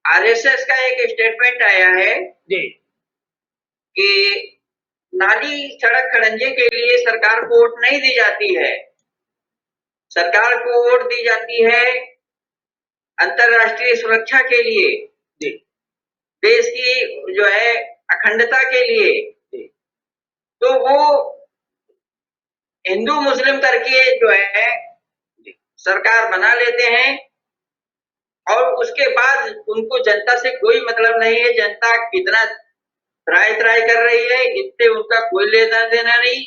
C: आरएसएस का एक स्टेटमेंट आया है
A: जी
C: कि नाली सड़क खड़ंजे के लिए सरकार को वोट नहीं दी जाती है, सरकार को वोट दी जाती है अंतरराष्ट्रीय सुरक्षा के लिए,
A: जी
C: देश की जो है अखंडता के लिए।
A: जी
C: तो वो हिंदू मुस्लिम करके जो है सरकार बना लेते हैं, और उसके बाद उनको जनता से कोई मतलब नहीं है, जनता कितना त्राई त्राई कर रही है, इससे उनका कोई लेना देना नहीं।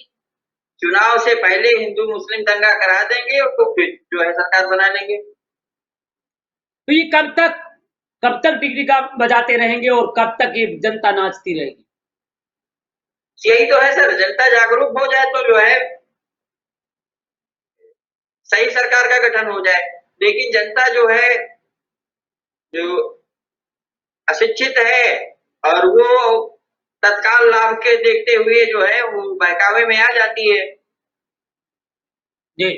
C: चुनाव से पहले हिंदू मुस्लिम दंगा करा देंगे और तो फिर जो है सरकार बना लेंगे।
A: तो ये कब तक डिग्री का बजाते रहेंगे और कब तक ये जनता नाचती रहेगी?
C: यही तो है सर, जनता जागरूक हो जाए तो जो है सही सरकार का गठन हो जाए, लेकिन जनता जो है, जो अशिक्षित है, और वो तत्काल लाभ के देखते हुए जो है वो बहकावे में आ जाती है।
A: जी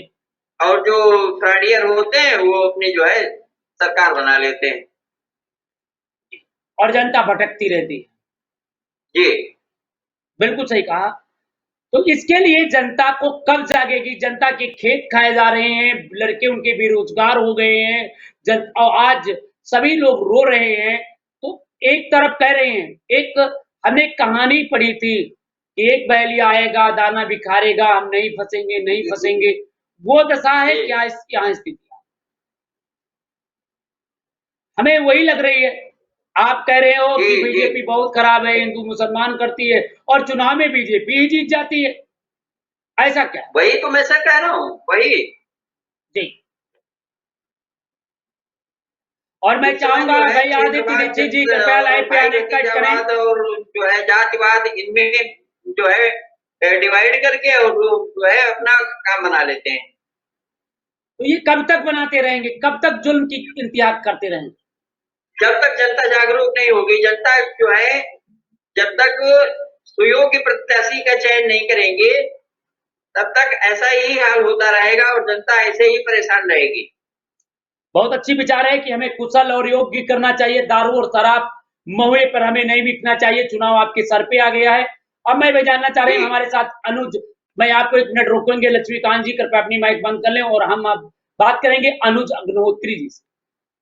C: और जो फ्रॉडियर होते हैं वो अपनी जो है सरकार बना लेते हैं।
A: और जनता भटकती रहती है।
C: जी,
A: बिल्कुल सही कहा। तो इसके लिए जनता को कब जागेगी? जनता के खेत खाए जा रहे हैं, लड़के उनके बेरोजगार हो गए हैं, और आज सभी लोग रो रहे हैं। तो एक तरफ कह रहे हैं, एक हमने कहानी पढ़ी थी कि एक बैलिया आएगा दाना बिखारेगा, हम नहीं फंसेंगे, नहीं फंसेंगे। वो दशा है क्या यहाँ स्थिति? हमें वही लग रही है। आप कह रहे हो कि बीजेपी बहुत खराब है, हिंदू मुसलमान करती है, और चुनाव में बीजेपी ही जीत जाती है, ऐसा क्या?
C: वही तो मैं सर कह रहा हूँ, वही।
A: जी। और मैं चाहूंगा भाई आदित्य दीक्षित जी कृपया लाइव पे आने कट करें।
C: और जो है जातिवाद, इनमें जो है डिवाइड करके और जो है अपना काम बना लेते हैं।
A: तो ये कब तक बनाते रहेंगे? कब तक जुल्म की इंतजार करते रहेंगे?
C: जब तक जनता जागरूक नहीं होगी, जनता जो है जब तक सुयोग्य प्रत्याशी का चयन नहीं करेंगे, तब तक ऐसा ही हाल होता रहेगा और जनता ऐसे ही परेशान रहेगी।
A: बहुत अच्छी विचार है कि हमें कुशल और योग्य करना चाहिए, दारू और शराब महुए पर हमें नहीं बिकना चाहिए। चुनाव आपके सर पे आ गया है। अब मैं जानना चाह रहे हैं हमारे साथ अनुज, मैं आपको 1 मिनट रोकेंगे। लक्ष्मीकांत जी कृपया अपनी माइक बंद कर लें और हम अब बात करेंगे अनुज अग्निहोत्री जी से।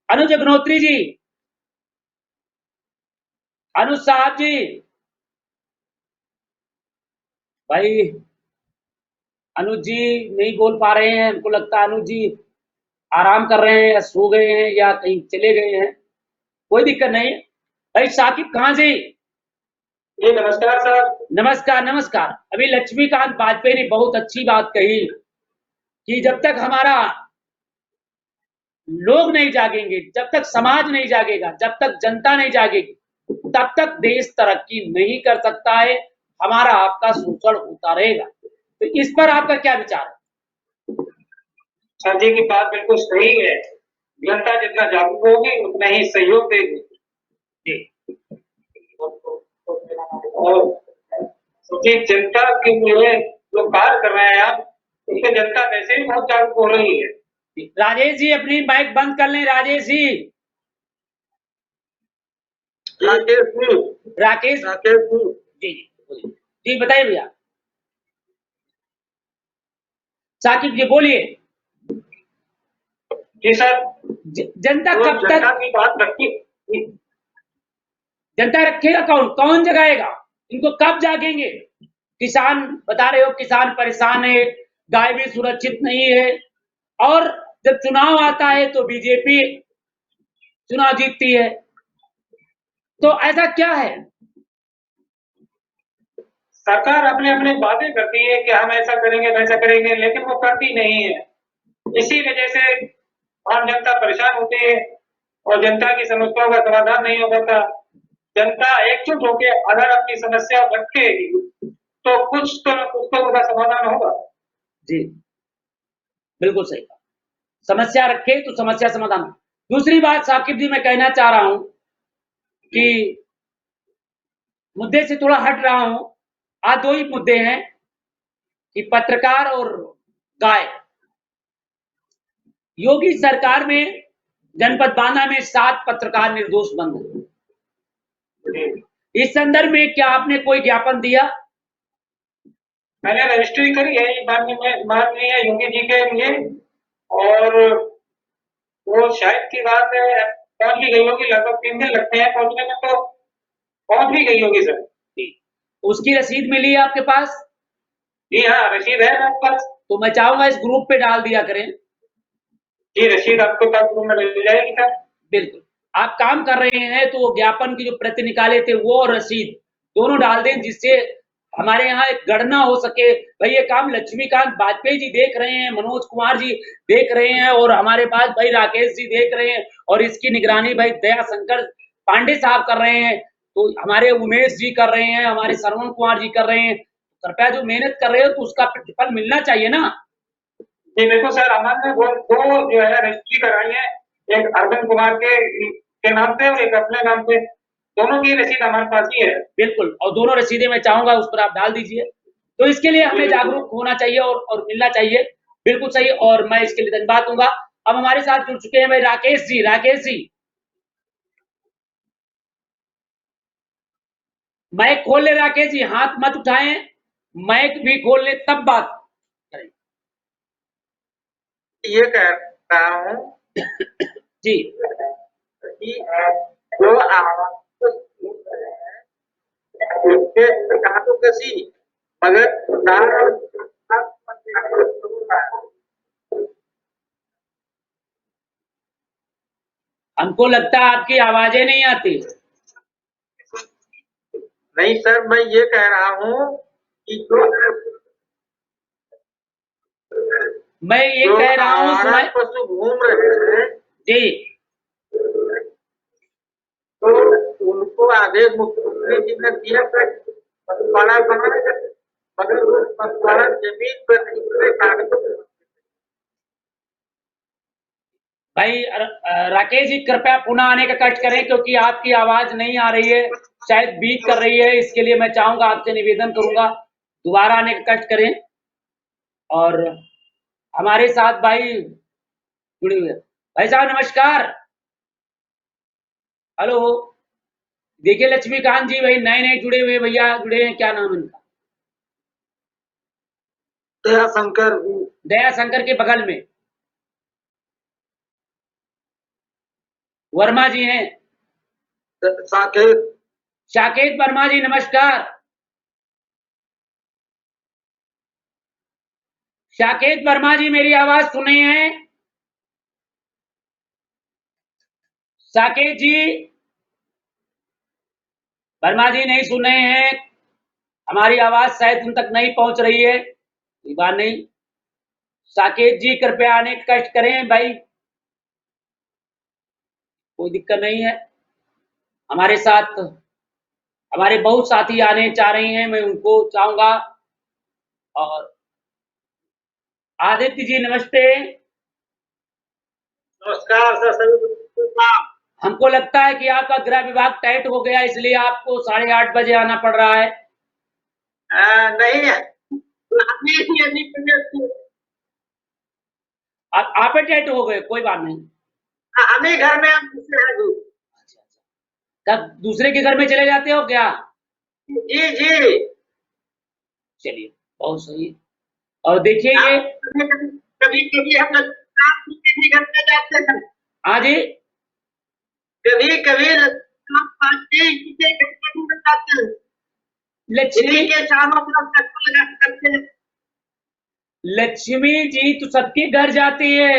A: अनुज अग्निहोत्री जी, अनुज साहब जी, भाई अनुज जी नहीं बोल पा रहे हैं, हमको लगता है अनुज जी आराम कर रहे हैं या सो गए हैं या कहीं चले गए हैं। कोई दिक्कत नहीं है। भाई साकिब कहाँ से?
B: जी नमस्कार सर।
A: नमस्कार नमस्कार। अभी लक्ष्मीकांत वाजपेयी ने बहुत अच्छी बात कही कि जब तक हमारा लोग नहीं जागेंगे, जब तक समाज नहीं जागेगा, जब तक जनता नहीं जागेगी, तब तक देश तरक्की नहीं कर सकता है। हमारा आपका शोषण होता रहेगा। तो इस पर आपका क्या विचार है?
B: सर जी की बात बिल्कुल सही है। जनता जितना जागरूक होगी उतना ही सहयोग देगी।
A: जी
B: और क्योंकि जनता के लिए जो कार्य कर रहे हैं आप, उससे जनता वैसे ही बहुत जागरूक हो रही है।
A: राजेश जी अपनी माइक बंद कर लें। राजेश जी।
B: राकेश जी।
A: राकेश
B: राकेश जी।
A: जी बोलिए। जी बताइए भैया। साकिब जी बोलिए।
B: जी सर।
A: जनता
B: तो
A: कब
B: जनता
A: तक,
B: की बात रखी।
A: जनता रखेगा कौन? कौन जगाएगा इनको? कब जागेंगे? किसान बता रहे हो, किसान परेशान है, गाय भी सुरक्षित नहीं है, और जब चुनाव आता है तो बीजेपी चुनाव जीतती है। तो ऐसा क्या है?
B: सरकार अपने अपने वादे करती है कि हम ऐसा करेंगे वैसा करेंगे, लेकिन वो करती नहीं है। इसी वजह से आम जनता परेशान होती है और जनता की समस्याओं का समाधान नहीं हो पाता। जनता एकजुट होकर अगर अपनी समस्या रखेगी तो कुछ तो न कुछ तो उनका समाधान होगा।
A: जी बिल्कुल सही कहा। समस्या रखे तो समस्या समाधान हो। दूसरी बात साकिब जी मैं कहना चाह रहा हूं कि मुद्दे से थोड़ा हट रहा हूं। आज दो ही मुद्दे हैं कि पत्रकार और गाय। योगी सरकार में जनपद बांदा में 7 पत्रकार निर्दोष बंद हैं। इस संदर्भ में क्या आपने कोई ज्ञापन दिया?
B: मैंने रजिस्ट्री करी है माननीय योगी जी के लिए, और वो शायद की बात है पहुंच भी गई होगी। लगभग 3 दिन लगते हैं पहुंचने में, तो पहुंच भी गई होगी सर।
A: उसकी रसीद मिली है आपके पास?
B: जी हाँ, रसीद है मेरे पास।
A: तो मैं चाहूंगा इस ग्रुप पे डाल दिया करें।
B: जी रसीद आपके पास रूम में मिल जाएगी सर।
A: बिल्कुल। आप काम कर रहे हैं तो वो ज्ञापन की जो प्रति निकाले थे वो और रसीद दोनों डाल दें, जिससे हमारे यहाँ एक गणना हो सके। भाई ये काम लक्ष्मीकांत वाजपेयी जी देख रहे हैं, मनोज कुमार जी देख रहे हैं, और हमारे पास भाई राकेश जी देख रहे हैं, और इसकी निगरानी भाई दया शंकर पांडे साहब कर रहे हैं, तो हमारे उमेश जी कर रहे हैं, हमारे श्रवण कुमार जी कर रहे हैं। कृपया जो मेहनत कर रहे हो तो उसका प्रतिफल मिलना चाहिए ना।
B: जी बिल्कुल सर, हमने वो दो जो है रजिस्ट्री कराई है, एक अरविंद कुमार के नाम पे और एक अपने नाम पे। दोनों की रसीद हमारे पास ही है।
A: बिल्कुल, और दोनों रसीदें मैं चाहूंगा उस पर आप डाल दीजिए। तो इसके लिए हमें जागरूक होना चाहिए और मिलना चाहिए। बिल्कुल सही, और मैं इसके लिए धन्यवाद दूंगा। अब हमारे साथ जुड़ चुके हैं भाई राकेश जी। राकेश जी माइक खोल ले। राकेश जी हाथ मत उठाएं, माइक भी खोल ले तब बात करें।
C: ये कह रहा हूँ
A: जी
C: कि जो आवाज को सुन रहे हैं उसके कानों कसी, मगर सरकार और
A: हमको लगता है आपकी आवाजें नहीं आती।
C: नहीं सर, मैं ये कह रहा हूँ कि जो
A: मैं ये
C: जो
A: कह रहा हूँ
C: आवारा
A: सुनाई।
C: पशु घूम रहे हैं
A: जी
C: तो उनको आदेश मुख्यमंत्री जी ने दिया था पशुपालन बनाए, मगर वो पशुपालन जमीन पर नहीं पूरे कागजों पर।
A: भाई राकेश जी कृपया पुनः आने का कष्ट करें, क्योंकि आपकी आवाज नहीं आ रही है, शायद बीट कर रही है। इसके लिए मैं चाहूंगा, आपसे निवेदन करूंगा दोबारा आने का कष्ट करें। और हमारे साथ भाई जुड़े हुए भाई साहब नमस्कार। हेलो। देखिए लक्ष्मीकांत जी भाई नए नए जुड़े हुए भैया जुड़े हैं, क्या नाम है इनका?
B: दया शंकर
A: दया शंकर के बगल में वर्मा जी हैं।
B: साकेत।
A: साकेत वर्मा जी नमस्कार। साकेत वर्मा जी मेरी आवाज सुने हैं? साकेत जी, वर्मा जी नहीं सुन रहे हैं। हमारी आवाज शायद उन तक नहीं पहुंच रही है, कोई बात नहीं। साकेत जी कृपया आने का कष्ट करें भाई, कोई दिक्कत नहीं है। हमारे साथ हमारे बहुत साथी आने चाह रहे हैं, मैं उनको चाहूंगा। और आदित्य जी नमस्ते।
B: नमस्कार सर, सभी
A: हमको लगता है कि आपका गृह विभाग टाइट हो गया, इसलिए आपको 8:30 बजे आना पड़ रहा है।
B: नहीं
A: आप ही टाइट हो गए, कोई बात नहीं।
B: हम ही घर में हम दूसरे हैं
A: कब दूसरे के घर में चले जाते हो क्या?
B: जी जी।
A: चलिए बहुत सही है। और देखिए ये
B: कभी कभी हम लोग किसी घर में जाते हैं,
A: हाँ जी,
B: कभी कभी हम पार्टी किसी घर में जाते हैं,
A: लक्ष्मी
B: इसी के चारों तरफ चक्कर लगा करते हैं।
A: लक्ष्मी जी तो सबके घर जाती है,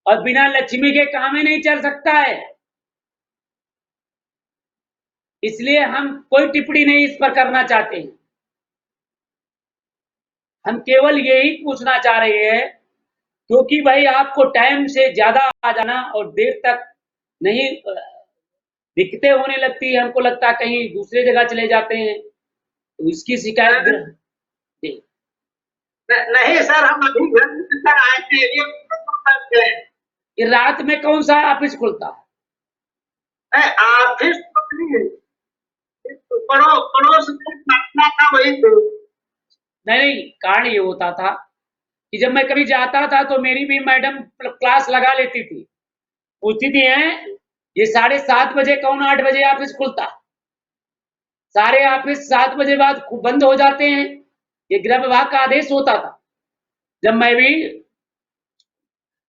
A: और बिना लक्ष्मी के काम ही नहीं चल सकता है। इसलिए हम कोई टिप्पणी नहीं इस पर करना चाहते हैं। हम केवल यही पूछना चाह रहे हैं, क्योंकि भाई आपको टाइम से ज्यादा आ जाना और देर तक नहीं दिक्कतें होने लगती है, हमको लगता है कहीं दूसरे जगह चले जाते हैं, तो इसकी शिकायत जी।
B: नहीं सर, हम अभी घर में अंदर आए थे, ये
A: ये रात में कौन सा ऑफिस खुलता है?
B: ऑफिस पड़ोस में बैठना था, वही तो।
A: नहीं, कारण ये होता था कि जब मैं कभी जाता था तो मेरी भी मैडम क्लास लगा लेती थी, पूछती थी हैं ये 7:30 बजे कौन 8 बजे ऑफिस खुलता? सारे ऑफिस 7 बजे बाद बंद हो जाते हैं, ये गृह विभाग का आदेश होता था। जब मैं भी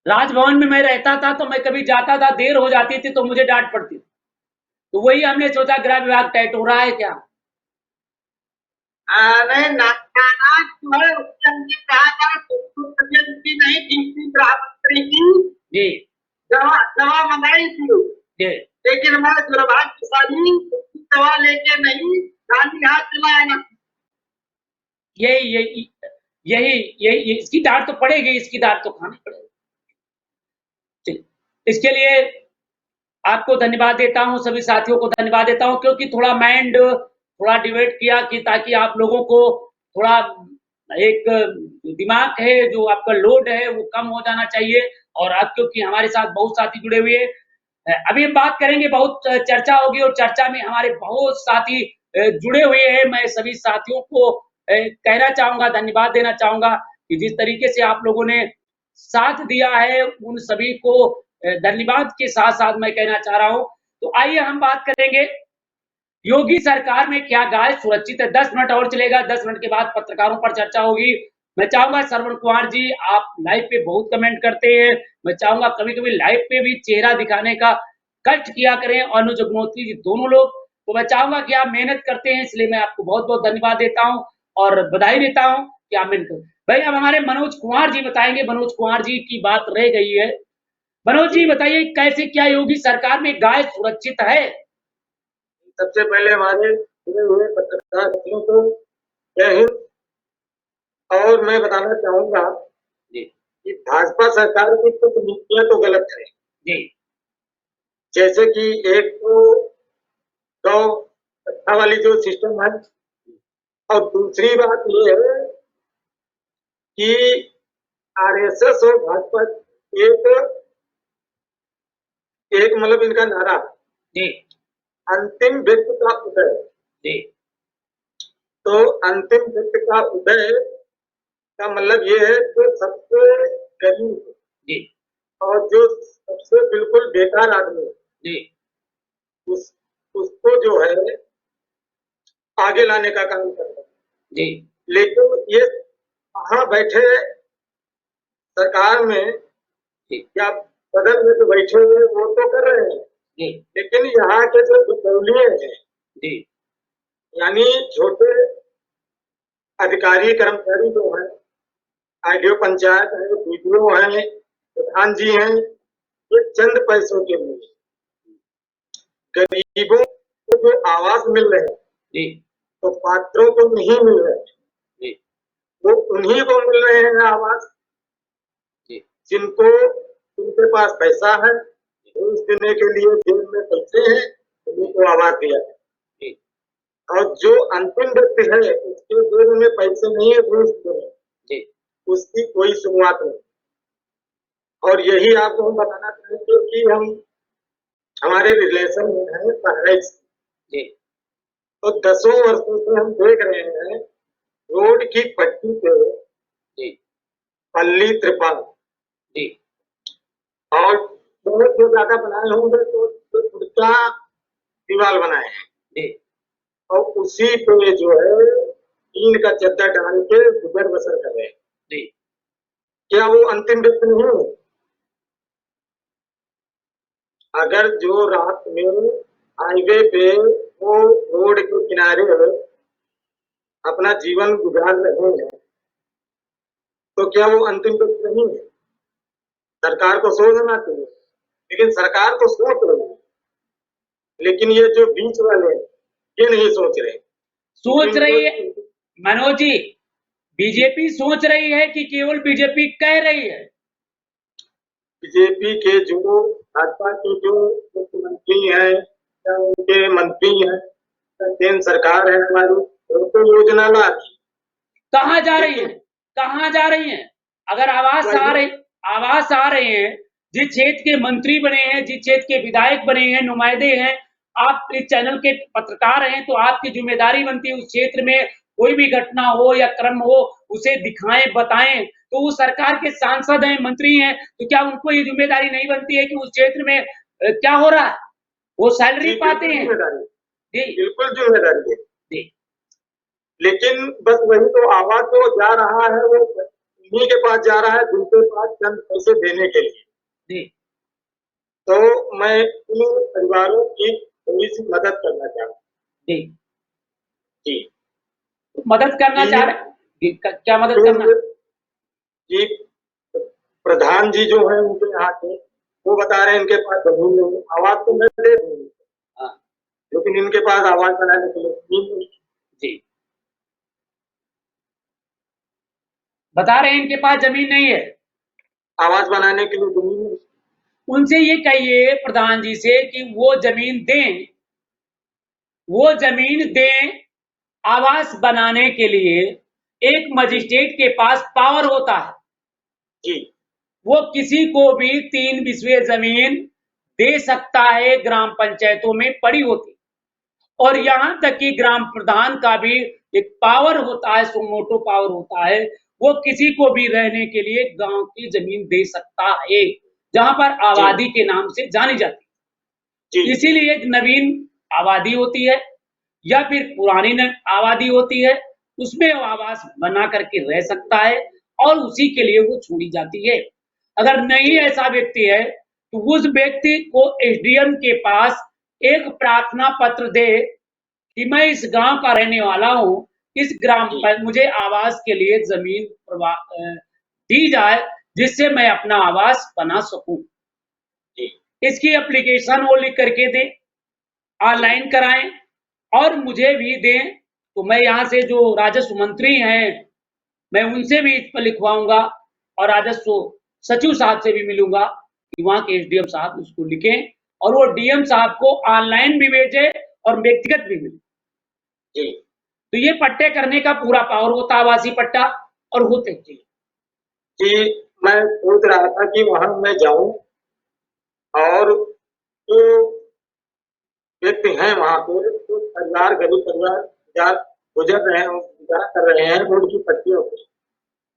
A: राजभवन में मैं रहता था तो मैं कभी जाता था, देर हो जाती थी तो मुझे डांट पड़ती थी। तो वही हमने सोचा गृह विभाग टाइट हो रहा है क्या?
B: नहीं नाना जो है उसके अंदर कहा था तो तबियत उसकी नहीं ठीक थी, राहत की
A: जी
B: दवा मंगाई थी,
A: जी,
B: लेकिन मैं दुर्भाग्यशाली उसकी दवा लेके नहीं खाली हाथ चला आया।
A: यही यही यही यही इसकी डांट तो पड़ेगी, इसकी डांट तो खानी पड़ेगी। चलिए, इसके लिए आपको धन्यवाद देता हूं, सभी साथियों को धन्यवाद देता हूं, क्योंकि थोड़ा माइंड थोड़ा डिबेट किया कि ताकि आप लोगों को थोड़ा एक दिमाग है जो आपका लोड है वो कम हो जाना चाहिए। और आप क्योंकि हमारे साथ बहुत साथी जुड़े हुए हैं, अभी हम बात करेंगे, बहुत चर्चा होगी और चर्चा में हमारे बहुत साथी जुड़े हुए हैं। मैं सभी साथियों को कहना चाहूंगा, धन्यवाद देना चाहूंगा कि जिस तरीके से आप लोगों ने साथ दिया है, उन सभी को धन्यवाद के साथ साथ मैं कहना चाह रहा हूं। तो आइए हम बात करेंगे योगी सरकार में क्या गाय सुरक्षित है। 10 मिनट और चलेगा, 10 मिनट के बाद पत्रकारों पर चर्चा होगी। मैं चाहूंगा श्रवण कुमार जी, आप लाइव पे बहुत कमेंट करते हैं, मैं चाहूंगा कभी कभी लाइव पे भी चेहरा दिखाने का कष्ट किया करें, अनुज अग्नोत्री जी दोनों लोग। तो मैं चाहूंगा कि आप मेहनत करते हैं, इसलिए मैं आपको बहुत बहुत धन्यवाद देता हूं और बधाई देता हूं कि आप मेहनत करें। भाई अब हमारे मनोज कुमार जी बताएंगे, मनोज कुमार जी की बात रह गई है। मनोज जी बताइए, कैसे क्या योगी सरकार में गाय सुरक्षित है?
B: सबसे पहले हमारे जुड़े हुए पत्रकार साथियों को जय हिंद। और मैं बताना चाहूंगा
A: जी
B: कि भाजपा सरकार की कुछ नीतियां तो गलत है,
A: जी
B: जैसे कि एक तो गौ रक्षा वाली जो सिस्टम है, और दूसरी बात ये है कि आरएसएस और भाजपा एक एक मतलब इनका नारा
A: जी
B: अंतिम व्यक्ति का उदय।
A: जी
B: तो अंतिम व्यक्ति का उदय का मतलब ये है जो सबसे गरीब
A: जी
B: और जो सबसे बिल्कुल बेकार आदमी
A: जी
B: उस उसको जो है आगे लाने का काम कर रहे हैं।
A: जी
B: लेकिन ये वहां बैठे सरकार में
A: जी
B: या सदन में जो बैठे हुए वो तो कर रहे हैं,
A: जी
B: लेकिन यहाँ के जो बिचौलिए हैं,
A: जी
B: यानी छोटे अधिकारी कर्मचारी जो हैं, आईडीओ पंचायत है, बीडीओ है, प्रधान जी हैं, ये चंद पैसों के लिए गरीबों को जो आवास मिल रहे हैं
A: जी
B: तो पात्रों को नहीं मिल रहे,
A: जी
B: वो उन्हीं को मिल रहे हैं आवास
A: जी
B: जिनको, जिनके पास पैसा है, घूस देने के लिए जेब में पैसे हैं, उन्हीं को आवास दिया है।
A: जी
B: और जो अंतिम व्यक्ति है उसके जेब में पैसे नहीं है घूस देने,
A: जी
B: उसकी कोई शुरुआत नहीं। और यही आपको हम बताना चाहेंगे कि हम हमारे रिलेशन में है बहराइच,
A: जी
B: तो 10 वर्षों से हम देख रहे हैं रोड की पट्टी पे
A: जी
B: पल्ली त्रिपाल,
A: जी
B: और बहुत जो ज्यादा बनाए होंगे तो कुर्ता दीवार बनाए हैं,
A: जी
B: और उसी पे जो है टीन का चद्दर डाल के गुजर बसर कर रहे हैं।
A: जी
B: क्या वो अंतिम व्यक्ति नहीं है? अगर जो रात में हाईवे पे वो रोड के किनारे अपना जीवन गुजार रहे हैं तो क्या वो अंतिम व्यक्ति नहीं है? सरकार को सोचना चाहिए, लेकिन सरकार तो सोच रही है, लेकिन ये जो बीच वाले हैं ये नहीं सोच रहे।
A: सोच रही है मनोज जी, बीजेपी सोच रही है कि केवल बीजेपी कह रही है?
B: बीजेपी के जो, भाजपा के जो मुख्यमंत्री हैं या उनके मंत्री हैं, केंद्र सरकार है हमारी, उनको योजना ला दी।
A: कहाँ जा रही है? कहाँ जा रही है? अगर आवास आ रहे हैं, जिस क्षेत्र के मंत्री बने हैं, जिस क्षेत्र के विधायक बने हैं, नुमाइंदे हैं, आप इस चैनल के पत्रकार हैं, तो आपकी जिम्मेदारी बनती है उस क्षेत्र में कोई भी घटना हो या क्रम हो उसे दिखाएं, बताएं। तो वो सरकार के सांसद हैं, मंत्री हैं, तो क्या उनको ये जिम्मेदारी नहीं बनती है कि उस क्षेत्र में क्या हो रहा है? वो सैलरी पाते हैं। जी
B: बिल्कुल जिम्मेदारी है,
A: जी
B: लेकिन बस वही तो आवाज जो जा रहा है वो उन्हीं के पास जा रहा है जिनके पास चंद पैसे देने के लिए।
A: जी
B: तो मैं इन परिवारों की थोड़ी सी मदद करना चाहता हूँ।
A: जी
B: जी
A: मदद करना चाह रहे, क्या मदद करना?
B: जी प्रधान जी जो है उनके यहाँ के वो बता रहे हैं इनके पास जमीन नहीं, आवाज तो मैं दे दूंगी,
A: हाँ
B: लेकिन इनके पास आवाज बनाने के लिए जमीन नहीं।
A: जी बता रहे हैं इनके पास जमीन नहीं है,
B: आवाज बनाने के लिए जमीन नहीं।
A: उनसे ये कहिए प्रधान जी से कि वो जमीन दें, वो जमीन दें। आवास बनाने के लिए एक मजिस्ट्रेट के पास पावर होता है,
B: जी
A: वो किसी को भी 3 बिस्वे जमीन दे सकता है, ग्राम पंचायतों में पड़ी होती। और यहाँ तक कि ग्राम प्रधान का भी एक पावर होता है, सुमोटो पावर होता है, वो किसी को भी रहने के लिए गांव की जमीन दे सकता है, जहां पर आबादी के नाम से जानी जाती है।
B: जी
A: इसीलिए एक नवीन आबादी होती है या फिर पुरानी आबादी होती है, उसमें वो आवास बना करके रह सकता है और उसी के लिए वो छोड़ी जाती है। अगर नहीं ऐसा व्यक्ति है तो उस व्यक्ति को एसडीएम के पास एक प्रार्थना पत्र दे कि मैं इस गांव का रहने वाला हूं, इस ग्राम पर मुझे आवास के लिए जमीन दी जाए जिससे मैं अपना आवास बना सकूं। इसकी एप्लीकेशन वो लिख करके दे, ऑनलाइन कराएं और मुझे भी दें, तो मैं यहाँ से जो राजस्व मंत्री हैं मैं उनसे भी इस पर लिखवाऊंगा और राजस्व सचिव साहब से भी मिलूंगा कि वहाँ के एसडीएम साहब उसको लिखें और वो डीएम साहब को ऑनलाइन भी भेजे और व्यक्तिगत भी मिले।
B: जी
A: तो ये पट्टे करने का पूरा पावर होता है, आवासीय पट्टा और होते जी।
B: जी मैं सोच रहा था कि वहां मैं जाऊं और जो व्यक्ति हैं वहां पे तो परिवार, गरीब परिवार गुजर रहे हैं, गुजारा कर रहे हैं रोड की पट्टियों पे,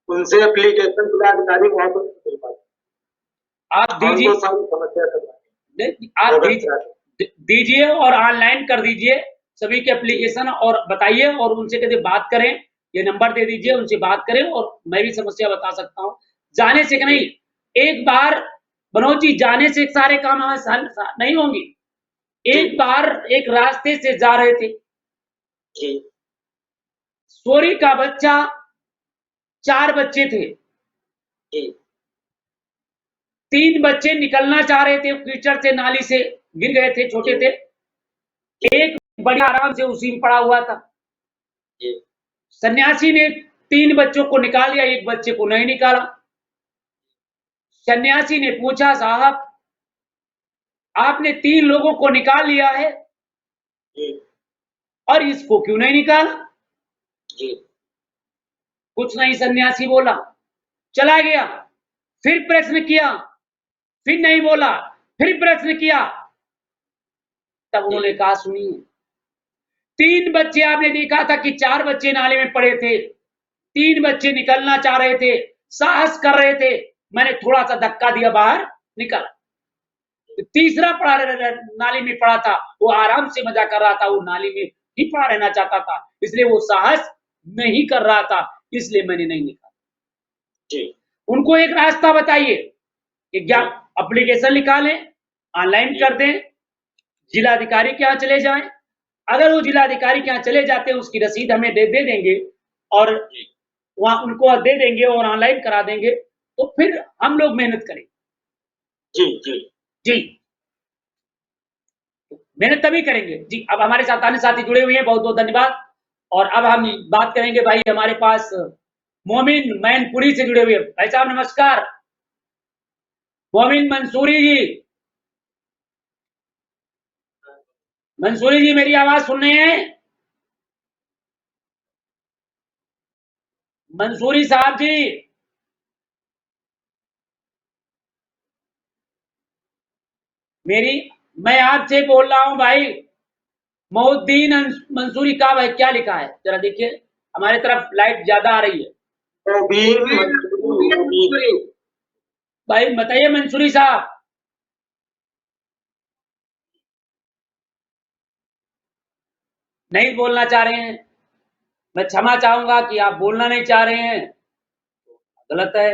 B: उनसे एप्लीकेशन जिलाधिकारी वहां पर
A: आप दीजिए,
B: सारी समस्या
A: आप दीजिए और ऑनलाइन कर दीजिए सभी के एप्लीकेशन और बताइए और उनसे कभी बात करें, ये नंबर दे दीजिए, उनसे बात करें और मैं भी समस्या बता सकता हूँ। जाने से नहीं, एक बार मनोज जी जाने से सारे काम हमें नहीं होंगे। एक बार एक रास्ते से जा रहे थे, सोरी का बच्चा, 4 बच्चे थे,
C: जी
A: 3 बच्चे निकलना चाह रहे थे कीचड़ से, नाली से गिर गए थे, छोटे थे। एक बड़ी आराम से उसी में पड़ा हुआ था।
C: जी
A: सन्यासी ने 3 बच्चों को निकाल लिया, एक बच्चे को नहीं निकाला। सन्यासी ने पूछा, साहब आपने 3 लोगों को निकाल लिया है
C: जी
A: और इसको क्यों नहीं निकाला?
C: जी
A: कुछ नहीं, सन्यासी बोला, चला गया। फिर प्रश्न किया, फिर नहीं बोला, फिर प्रश्न किया। तब उन्होंने कहा, सुनिए, 3 बच्चे आपने देखा था कि 4 बच्चे नाले में पड़े थे, 3 बच्चे निकलना चाह रहे थे, साहस कर रहे थे, मैंने थोड़ा सा धक्का दिया, बाहर निकला। तो तीसरा पड़ा नाली में पड़ा था, वो आराम से मजा कर रहा था, वो नाली में ही पड़ा रहना चाहता था, इसलिए वो साहस नहीं कर रहा था, इसलिए मैंने नहीं निकाला।
C: जी
A: उनको एक रास्ता बताइए कि क्या एप्लीकेशन निकालें, ऑनलाइन कर दें, जिलाधिकारी के यहाँ चले जाएं। अगर वो जिलाधिकारी के यहाँ चले जाते हैं, उसकी रसीद हमें दे देंगे और वहां उनको दे देंगे और ऑनलाइन करा देंगे, तो फिर हम लोग मेहनत करेंगे।
C: जी जी
A: जी, मेहनत तभी करेंगे जी। अब हमारे साथ अन्य साथी जुड़े हुए हैं, बहुत बहुत धन्यवाद। और अब हम बात करेंगे, भाई हमारे पास मोमिन मैनपुरी से जुड़े हुए हैं। भाई साहब नमस्कार। मोमिन मंसूरी जी, मंसूरी जी मेरी आवाज सुन रहे हैं? मंसूरी साहब जी, मेरी, मैं आपसे बोल रहा हूं भाई। मोहुद्दीन मंसूरी का भाई क्या लिखा है, जरा देखिए, हमारे तरफ लाइट ज्यादा आ रही है। भाई बताइए मंसूरी साहब। नहीं बोलना चाह रहे हैं, मैं क्षमा चाहूंगा कि आप बोलना नहीं चाह रहे हैं, गलत है।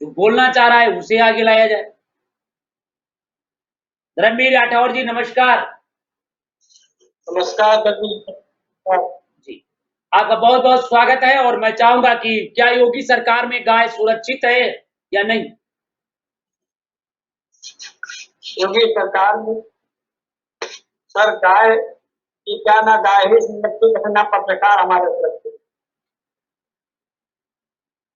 A: जो बोलना चाह रहा है उसे आगे लाया जाए। रणबीर राठौर जी नमस्कार।
B: नमस्कार
A: जी, आपका बहुत बहुत स्वागत है। और मैं चाहूंगा कि क्या योगी सरकार में गाय सुरक्षित है या नहीं?
B: योगी सरकार में सर गाय की क्या ना गाय ही सुरक्षित है ना पत्रकार हमारे सुरक्षित।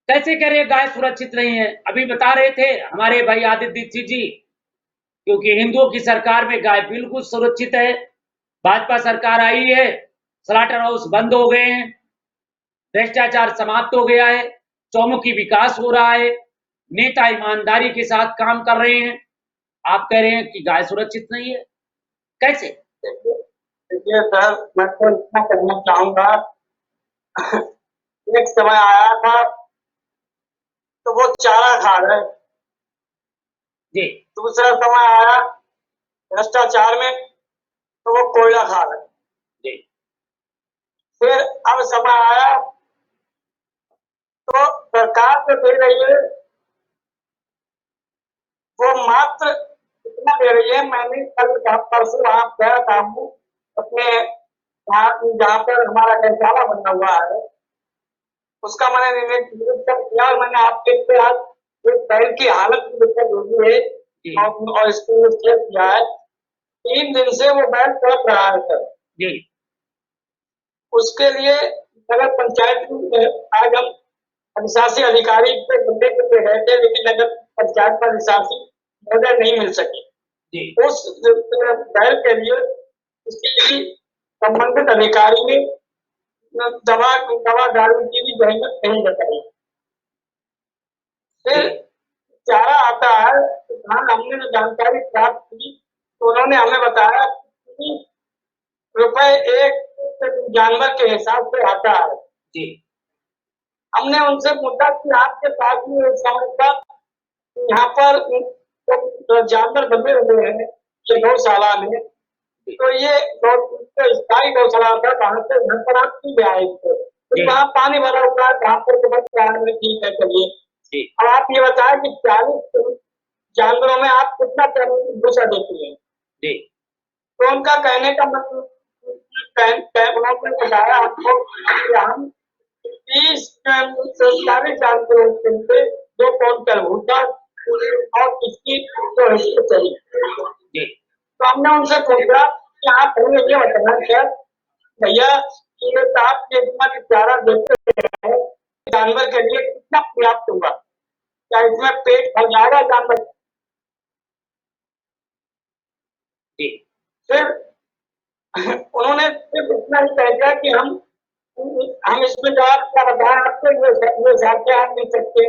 A: कैसे कह रहे गाय सुरक्षित नहीं है? अभी बता रहे थे हमारे भाई आदित्य दीक्षित जी, क्योंकि हिंदुओं की सरकार में गाय बिल्कुल सुरक्षित है। भाजपा सरकार आई है, स्लॉटर हाउस बंद हो गए हैं, भ्रष्टाचार समाप्त हो गया है, चौमुखी विकास हो रहा है, नेता ईमानदारी के साथ काम कर रहे हैं। आप कह रहे हैं कि गाय सुरक्षित नहीं है, कैसे?
B: देखिए सर, मैं तो इतना कहना चाहूंगा, एक समय आया था तो वो चारा खा रहे,
A: जी
B: दूसरा समय आया भ्रष्टाचार में तो वो कोयला खा रहे,
A: जी
B: फिर अब समय आया तो सरकार जो दे रही है वो मात्र इतना दे रही है। मैंने कल परसों वहां गया था हूँ अपने जहाँ पर हमारा गौशाला बना हुआ है, उसका मैंने निरीक्षण किया और मैंने आपके आज एक बैल की हालत की दिक्कत होगी है और इसको चेक किया है। 3 दिन से वो बैल तड़प रहा है सर
A: जी
B: उसके लिए नगर पंचायत में आज हम अधिशासी अधिकारी के बंदे पे गए थे, लेकिन नगर पंचायत का अधिशासी महोदय नहीं मिल सके।
A: जी
B: उस बैल के लिए उसकी संबंधित अधिकारी ने दवा दारू की भी जहमत नहीं बताई। फिर चारा आता है तो धान हमने जो जानकारी प्राप्त की तो उन्होंने हमें बताया कि रुपए एक जानवर के हिसाब से आता है।
A: जी
B: हमने उनसे पूछा कि आपके पास में समय का यहाँ पर तो जानवर बंधे हुए हैं ये गौशाला में, तो ये स्थायी गौशाला था, वहां से घर पर आप क्यों ले आए थे? तो वहाँ पानी भरा हुआ है, वहां पर तो बच रहा है, ठीक है चलिए। अब आप ये बताएं कि 40 जानवरों में आप कितना भूसा देती हैं? तो उनका कहने का मतलब उन्होंने बताया हमको कि हम 30 40 जानवरों के 2 क्विंटल भूसा और इसकी तो हैसियत चाहिए।
A: जी
B: तो हमने उनसे पूछा कि आप हमें ये बताना सर भैया कि ये आप के इतना चारा देते हैं जानवर के लिए कितना पर्याप्त होगा, क्या इसमें पेट भर जाएगा जानवर?
A: जी
B: फिर उन्होंने सिर्फ इतना ही कह दिया कि हम इसमें जवाब क्या बताएं आपको, ये साहब से आप नहीं सकते।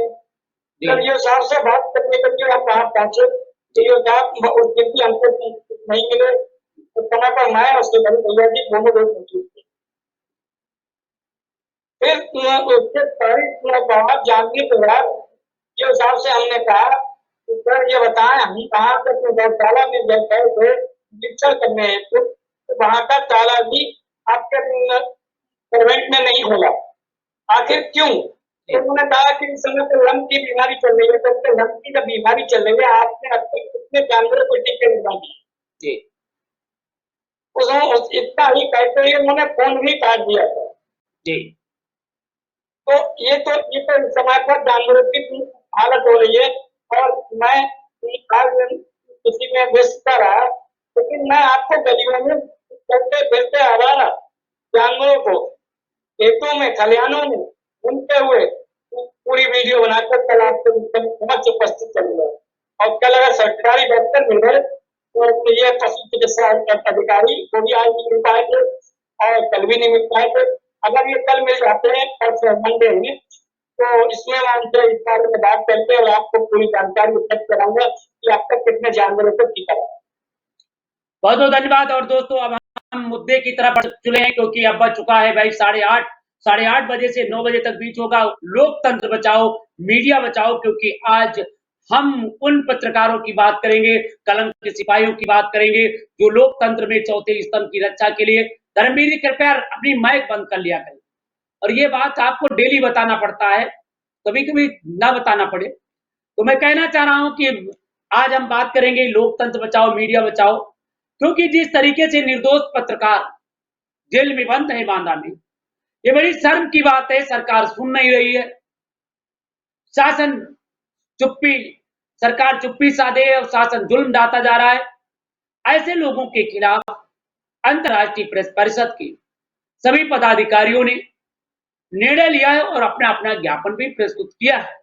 A: जी
B: जब ये साहब से बात करने के लिए हम वहाँ पहुंचे तो ये साहब उस दिन भी हमको नहीं मिले, तो समय पर मैं उसके बड़े भैया जी दोनों लोग मौजूद थे। फिर उसके तारीख बाद जानने के बाद ये साहब से हमने कहा कि सर ये बताएं हम कहाँ तक गौशाला में जब गए थे निरीक्षण करने हेतु तो वहाँ का ताला भी आपके सर्वेंट ने नहीं खोला, आखिर क्यों? तो उन्होंने कहा कि इस समय तो लंप की बीमारी चल रही है, तो लंप की जब बीमारी चल रही है आपने अब तक कितने जानवरों को टीके लगवा दिए?
A: जी
B: उसने इतना ही कहते हुए उन्होंने फोन भी काट दिया था।
A: जी
B: तो ये तो इस समय पर जानवरों की हालत हो रही है और मैं आज किसी में व्यस्त रहा, लेकिन मैं आपको गलियों में चलते फिरते आवारा जानवरों को खेतों में खलिहानों में घूमते हुए पूरी वीडियो बनाकर कल आपको समक्ष उपस्थित करूंगा। और कल अगर सरकारी डॉक्टर मिल गए तो ये पशु चिकित्सा अधिकारी वो भी आज नहीं मिल पाए थे और कल भी नहीं मिल पाए थे। अगर ये कल मिल जाते हैं और मंडे में तो इसमें मैं उनसे इस बारे में बात करके और आपको पूरी जानकारी उपलब्ध कराऊंगा कि अब तक कितने जानवरों को टीका लगा।
A: बहुत बहुत धन्यवाद। और दोस्तों अब हम मुद्दे की तरफ बढ़ चुके हैं क्योंकि अब बज चुका है भाई 8:30, 8:30 बजे से 9 बजे तक बीच होगा लोकतंत्र बचाओ मीडिया बचाओ, क्योंकि आज हम उन पत्रकारों की बात करेंगे, कलम के सिपाहियों की बात करेंगे जो लोकतंत्र में चौथे स्तंभ की रक्षा के लिए। धर्मवीर जी कृपया अपनी माइक बंद कर लिया करें, और ये बात आपको डेली बताना पड़ता है, कभी कभी ना बताना पड़े। तो मैं कहना चाह रहा हूं कि आज हम बात करेंगे लोकतंत्र बचाओ मीडिया बचाओ, क्योंकि जिस तरीके से निर्दोष पत्रकार जेल में बंद है बांदा में, ये बड़ी शर्म की बात है। सरकार सुन नहीं रही है, शासन चुप्पी, सरकार चुप्पी साधे और शासन जुल्म ढाता जा रहा है। ऐसे लोगों के खिलाफ अंतर्राष्ट्रीय प्रेस परिषद के सभी पदाधिकारियों ने निर्णय लिया है और अपना अपना ज्ञापन भी प्रस्तुत किया है,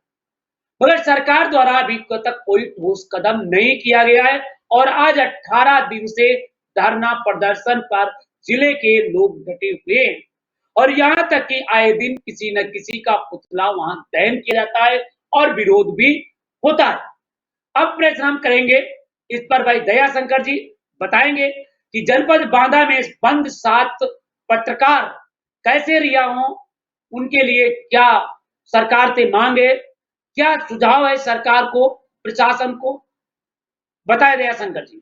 A: मगर सरकार द्वारा अभी तक कोई ठोस कदम नहीं किया गया है। और आज 18 दिन से धरना प्रदर्शन पर जिले के लोग डटे हुए हैं, और यहाँ तक कि आए दिन किसी न किसी का पुतला वहां दहन किया जाता है और विरोध भी होता है। अब प्रश्न हम करेंगे इस पर भाई दया शंकर जी बताएंगे कि जनपद बांदा में बंद 7 पत्रकार कैसे रिहा हों, उनके लिए क्या सरकार से मांग है, क्या सुझाव है सरकार को, प्रशासन को, बताए दया शंकर जी।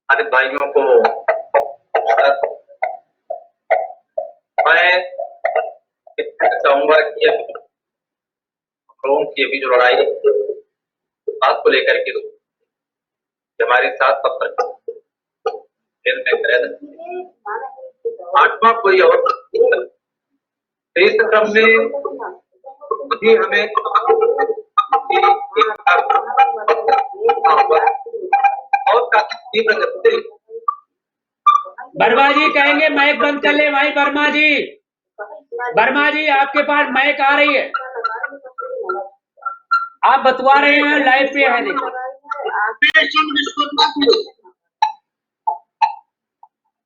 E: हमारे भाइयों को मैं कहना चाहूंगा कि लोगों की अभी जो लड़ाई बात को लेकर के हमारे साथ पत्रकार जेल में कैद 8वां कोई और इस क्रम में भी हमें और काफी तीव्र
A: वर्मा जी कहेंगे माइक बंद कर ले भाई। वर्मा जी आपके पास माइक आ रही है, आप बतवा रहे हैं लाइव पे है, देखो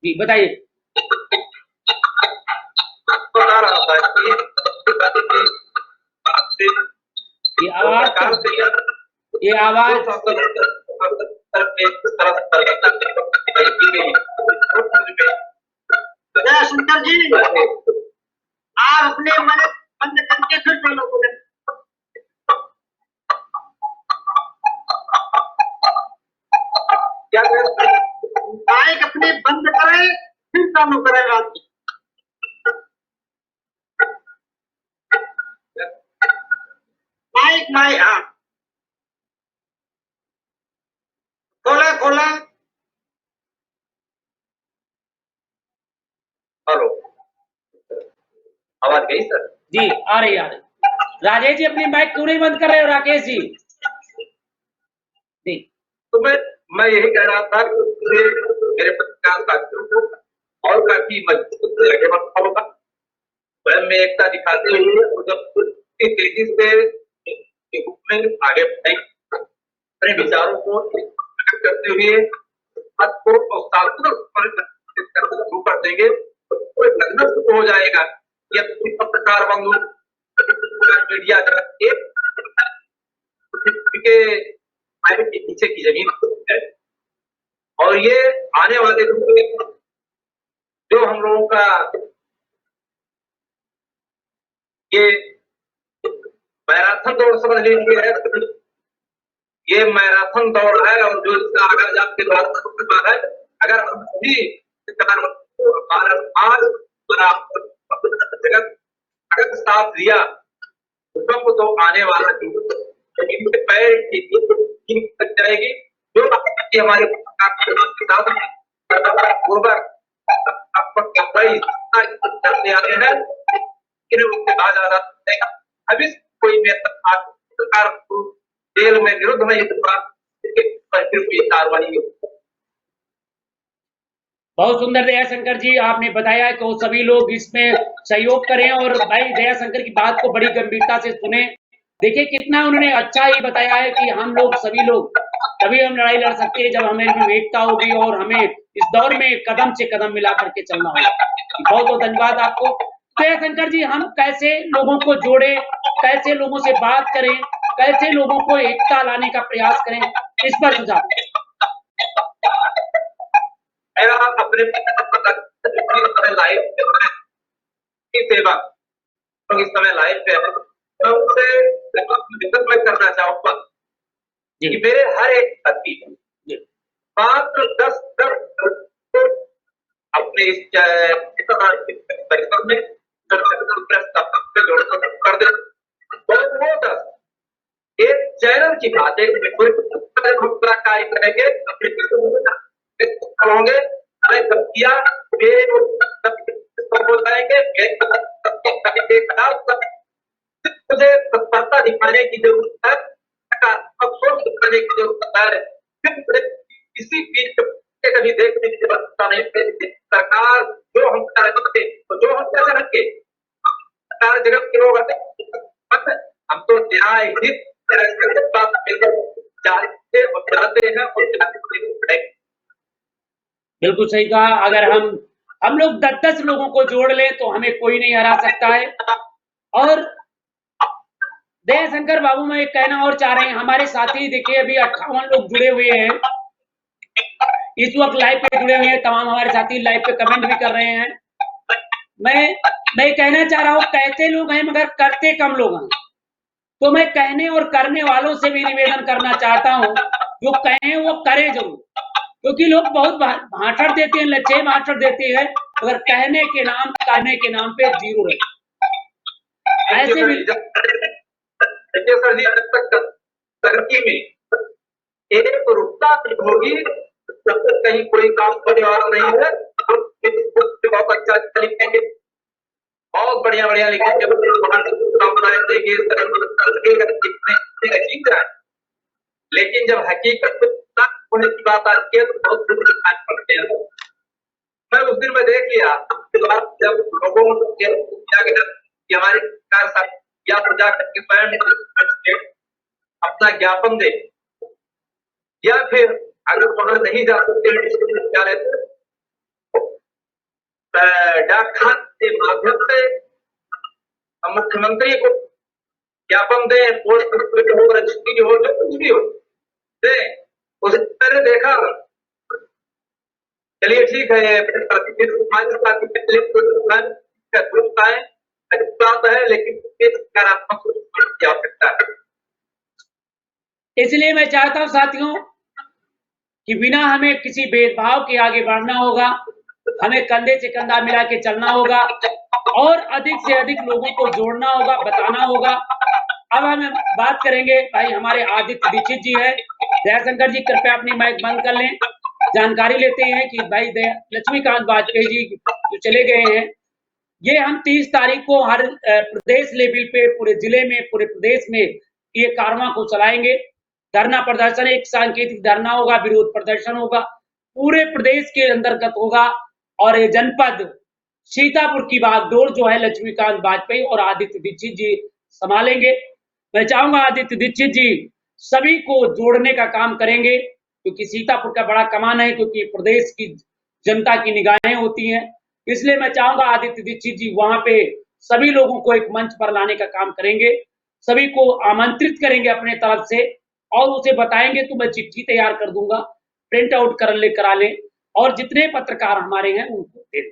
A: जी बताइए।
E: बता रहा था कि
A: ये आवाज
B: शंकर जी आप अपने मन बंद करके फिर चालू करें।
E: क्या
B: माइक अपने बंद करें फिर चालू करें रात की। माइक हाँ खोला
E: आवाज गई सर?
A: जी आ रही राजेश जी, अपनी माइक क्यों नहीं बंद कर रहे हो राकेश जी? जी
E: तो मैं यही कह रहा था कि मेरे पत्रकार साथियों को और काफी मजबूत आगे बढ़ना होगा, स्वयं में एकता दिखाते हुए तेजी से रूप में आगे बढ़ेंगे, अपने विचारों को प्रकट करते हुए बात को शुरू कर देंगे तो लगना शुरू हो जाएगा कि अब पत्रकार बंधु मीडिया एक के आगे के पीछे की जमीन है और ये आने वाले दिन में जो हम लोगों का ये मैराथन दौड़ समझ लीजिए है, ये मैराथन दौड़ है और जो इसका आगाज आपके द्वारा है, अगर हम सभी आज जगत अगर साथ दिया भूकंप तो आने वाला जमीन के पैर की तक जाएगी, जो हमारे पूर्वक करते आए हैं, उसके बाद अभी कोई सरकार जेल में विरुद्ध में कार्रवाई।
A: बहुत सुंदर दयाशंकर जी, आपने बताया कि वो सभी लोग इसमें सहयोग करें और भाई दयाशंकर की बात को बड़ी गंभीरता से सुने। देखिए कितना उन्होंने अच्छा ही बताया है कि हम लोग सभी लोग तभी हम लड़ाई लड़ सकते हैं जब हमें एकता होगी और हमें इस दौर में कदम से कदम मिला करके चलना होगा। बहुत बहुत धन्यवाद आपको दयाशंकर जी। हम कैसे लोगों को जोड़े, कैसे लोगों से बात करें, कैसे लोगों को एकता लाने का प्रयास करें, इस पर सुझाव।
E: अपने लाइव की सेवा तो इस समय लाइव पे है, मैं उनसे विनती मैं करना चाहूंगा कि मेरे हर एक साथी मात्र 10 अपने इस परिसर में कर दे, वो 10 एक चैनल की बात है, कार्य करेंगे अपने होंगे मुझे तत्परता दिखाने की जरूरत है, सकारात्मक सोच दिखाने की जरूरत है। किसी बीच कभी देखने की जरूरत नहीं। सरकार जो हम करते तो जो हम कैसे रखे सरकार जगत के लोग हम तो न्याय हित जाते हैं और
A: बिल्कुल सही कहा। अगर हम लोग 10-10 लोगों को जोड़ लें तो हमें कोई नहीं हरा सकता है। और दयाशंकर बाबू मैं एक कहना और चाह रहे हैं, हमारे साथी देखिए अभी 58 लोग जुड़े हुए हैं, इस वक्त लाइव पे जुड़े हुए हैं, तमाम हमारे साथी लाइव पे कमेंट भी कर रहे हैं। मैं कहना चाह रहा हूँ कहते लोग हैं मगर करते कम लोग हैं, तो मैं कहने और करने वालों से भी निवेदन करना चाहता हूँ जो कहें वो करे जरूर, क्योंकि लोग बहुत भाषण देते हैं, लच्छे भाषण देते हैं, अगर कहने के नाम करने के नाम पे जीरो है। ऐसे भी
E: सर जी तरक्की में एक रुकता होगी जब तक कहीं कोई काम करने वाला नहीं है, बहुत अच्छा लिखेंगे, बहुत बढ़िया लिखेंगे, लेकिन जब हकीकत होने की बात आती है तो बहुत पड़ते हैं। मैं उस दिन में देख लिया जब लोगों को हमारे सरकार या तो जाकर के स्वयं अपना ज्ञापन दे, या फिर अगर वहां नहीं जा सकते विश्वविद्यालय डाक खाते के माध्यम से मुख्यमंत्री को ज्ञापन दे, पोस्ट हो, रजिस्ट्री हो, जो कुछ भी हो दे। उसे मैंने देखा, चलिए ठीक है, बात है, लेकिन सकारात्मक की आवश्यकता है।
A: इसलिए मैं चाहता हूं साथियों कि बिना हमें किसी भेदभाव के आगे बढ़ना होगा, हमें कंधे से कंधा मिला के चलना होगा और अधिक से अधिक लोगों को जोड़ना होगा, बताना होगा। अब हम बात करेंगे, भाई हमारे आदित्य दीक्षित जी है। दयाशंकर जी कृपया अपनी माइक बंद कर लें, जानकारी लेते हैं कि भाई लक्ष्मीकांत वाजपेयी जी जो चले गए हैं, ये हम 30 तारीख को हर प्रदेश लेवल पे पूरे जिले में पूरे प्रदेश में ये कारवां को चलाएंगे। धरना प्रदर्शन एक सांकेतिक धरना होगा, विरोध प्रदर्शन होगा, पूरे प्रदेश के अंतर्गत होगा और ये जनपद सीतापुर की बागडोर जो है लक्ष्मीकांत वाजपेयी और आदित्य दीक्षित जी संभालेंगे। मैं चाहूंगा आदित्य दीक्षित जी सभी को जोड़ने का काम करेंगे, क्योंकि सीतापुर का बड़ा कमान है, क्योंकि प्रदेश की जनता की निगाहें होती हैं। इसलिए मैं चाहूंगा आदित्य दीक्षित जी वहां पे सभी लोगों को एक मंच पर लाने का काम करेंगे, सभी को आमंत्रित करेंगे अपने तरफ से और उसे बताएंगे तो मैं चिट्ठी तैयार कर दूंगा, प्रिंट आउट करा लें और जितने पत्रकार हमारे हैं उनको दे दें।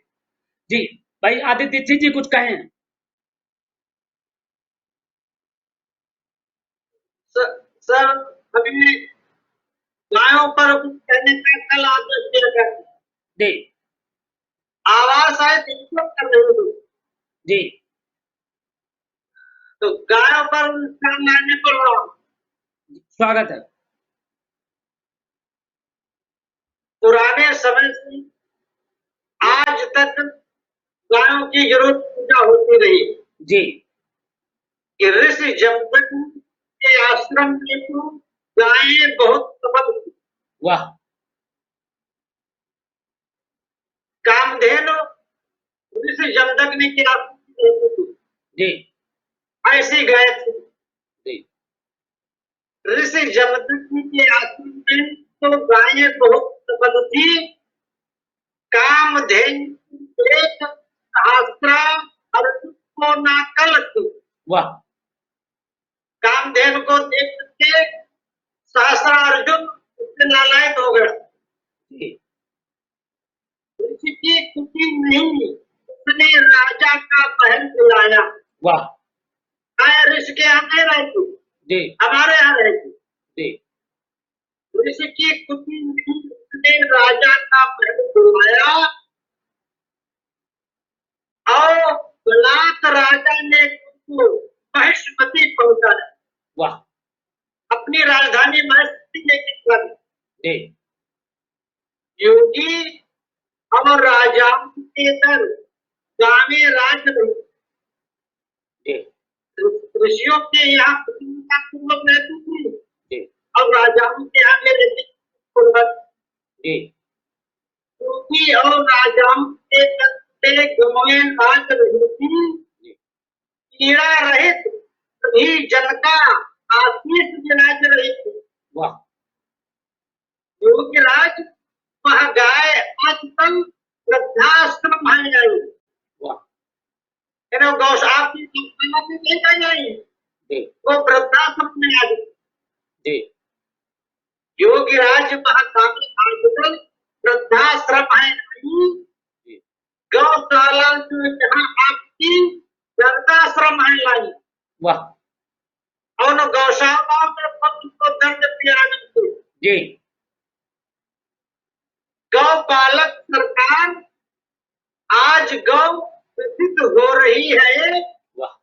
A: जी भाई आदित्य दीक्षित जी कुछ कहें।
E: सर अभी गायों पर कुछ कहने का कल आदेश दिया गया
A: जी
E: आवाज आए तो कर रहे थे
A: जी
E: तो गायों पर काम लाने पर
A: स्वागत है।
E: पुराने समय से आज तक गायों की जरूरत पूजा होती रही
A: जी
E: कि ऋषि जमदग्नि के आश्रम में तो गायें बहुत प्रबल थी।
A: वाह
E: कामधेनु ऋषि जमदग्नि के आश्रम में रहती थी,
A: जी
E: ऐसी गाय थी।
A: जी
E: ऋषि जमदग्नि के आश्रम में तो गायें बहुत प्रबल थी। कामधेनु एक सहस्त्र अर्जुन को नाकल थी।
A: वाह
E: कामधेनु को देख के सहस्त्र अर्जुन उससे लालायित हो गया।
A: जी
E: ऋषि की खुशी नहीं, उसने राजा का महल बुलाया।
A: वाह
E: गाय ऋषि के यहाँ नहीं रहती,
A: जी
E: हमारे यहाँ रहती।
A: जी
E: ऋषि की खुशी नहीं, उसने राजा का महल बुलाया और बलात् राजा ने उसको महिष्मती पहुंचाया।
A: वाह
E: अपनी राजधानी महिष्मती लेके चला।
A: जी
E: योगी और राजाओं के दर गावे राज रही।
A: जी
E: ऋषियों के यहाँ प्रतियोगिता पूर्वक रहती थी
A: जी
E: और राजाओं के यहाँ ले लेती पूर्वक।
A: जी
E: योगी और राजाओं के दर से गावे राज रही थी। पीड़ा रहित सभी जन का आशीष विराज रही थी।
A: वाह
E: योगी राज वह गाय अत्यंत वृद्धाश्रम है आई।
A: वाह
E: गौश आपकी गौशाला में नहीं आई,
A: जी
E: वो वृद्धाश्रम में आ गई।
A: जी
E: योगी राज महाकामी आजकल वृद्धाश्रम है आई।
A: जी
E: गौशाला जो जहाँ आपकी वृद्धाश्रम है लाई
A: वाह
E: और उन गौशालाओं में पशु को दंड दिया थे।
A: जी
E: गौपालक सरकार आज गौ प्रसिद्ध हो रही है।
A: वाह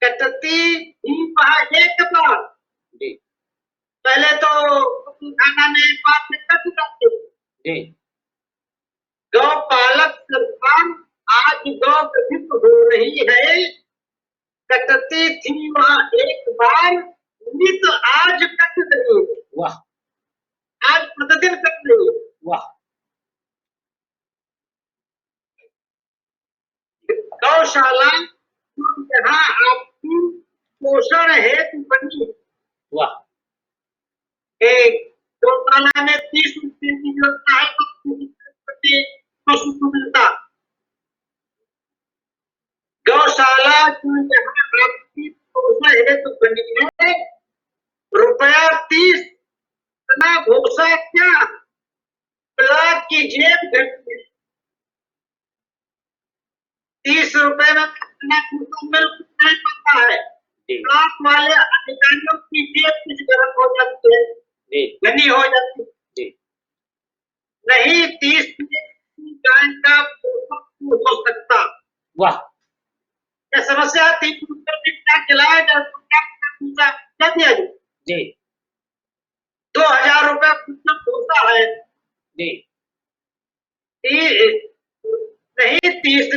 E: कटती ही वहाँ एक बार,
A: जी
E: पहले तो खाना में एक बार से कट जाते।
A: जी
E: गौपालक सरकार आज गौ प्रसिद्ध हो रही है। कटती थी वहाँ एक बार, नित आज कट रही है।
A: वाह
E: आज प्रतिदिन कट रही है।
A: वाह
E: गौशाला जहाँ आपकी पोषण हेतु बनी।
A: वाह
E: एक गौशाला में 30 रुपये की व्यवस्था है तो पशु को मिलता। गौशाला जो जहाँ आपकी पोषण हेतु बनी है, रुपया 30 ना भूसा क्या ब्लॉक की जेब घटती है। 30 रुपए में कितना भूसा मिल नहीं पाता है।
A: जी
E: ब्लॉक वाले अधिकारियों की जेब कुछ गर्म हो जाती है,
A: जी
E: घनी हो जाती है।
A: जी
E: नहीं 30 गाय का पोषण हो सकता।
A: वाह
E: यह समस्या 30 रुपये में क्या खिलाया जाए तो क्या क्या दिया जाए।
A: जी
E: 2000 रुपये भूसा है।
A: जी
E: नहीं 30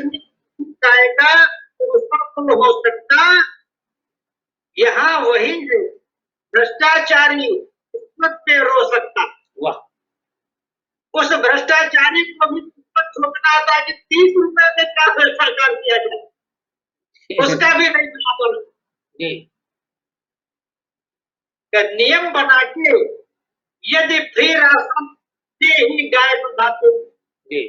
E: जाएगा तो उसका हो सकता, यहाँ वही है भ्रष्टाचारी किस्मत पे रो सकता।
A: वाह,
E: उस भ्रष्टाचारी को भी किस्मत सोचना था कि 30 रुपए में क्या भ्रष्टाचार किया जाए, उसका भी नहीं पता बोला।
A: जी
E: नियम बना के यदि फ्री राशन से ही गाय बढ़ाते,
A: जी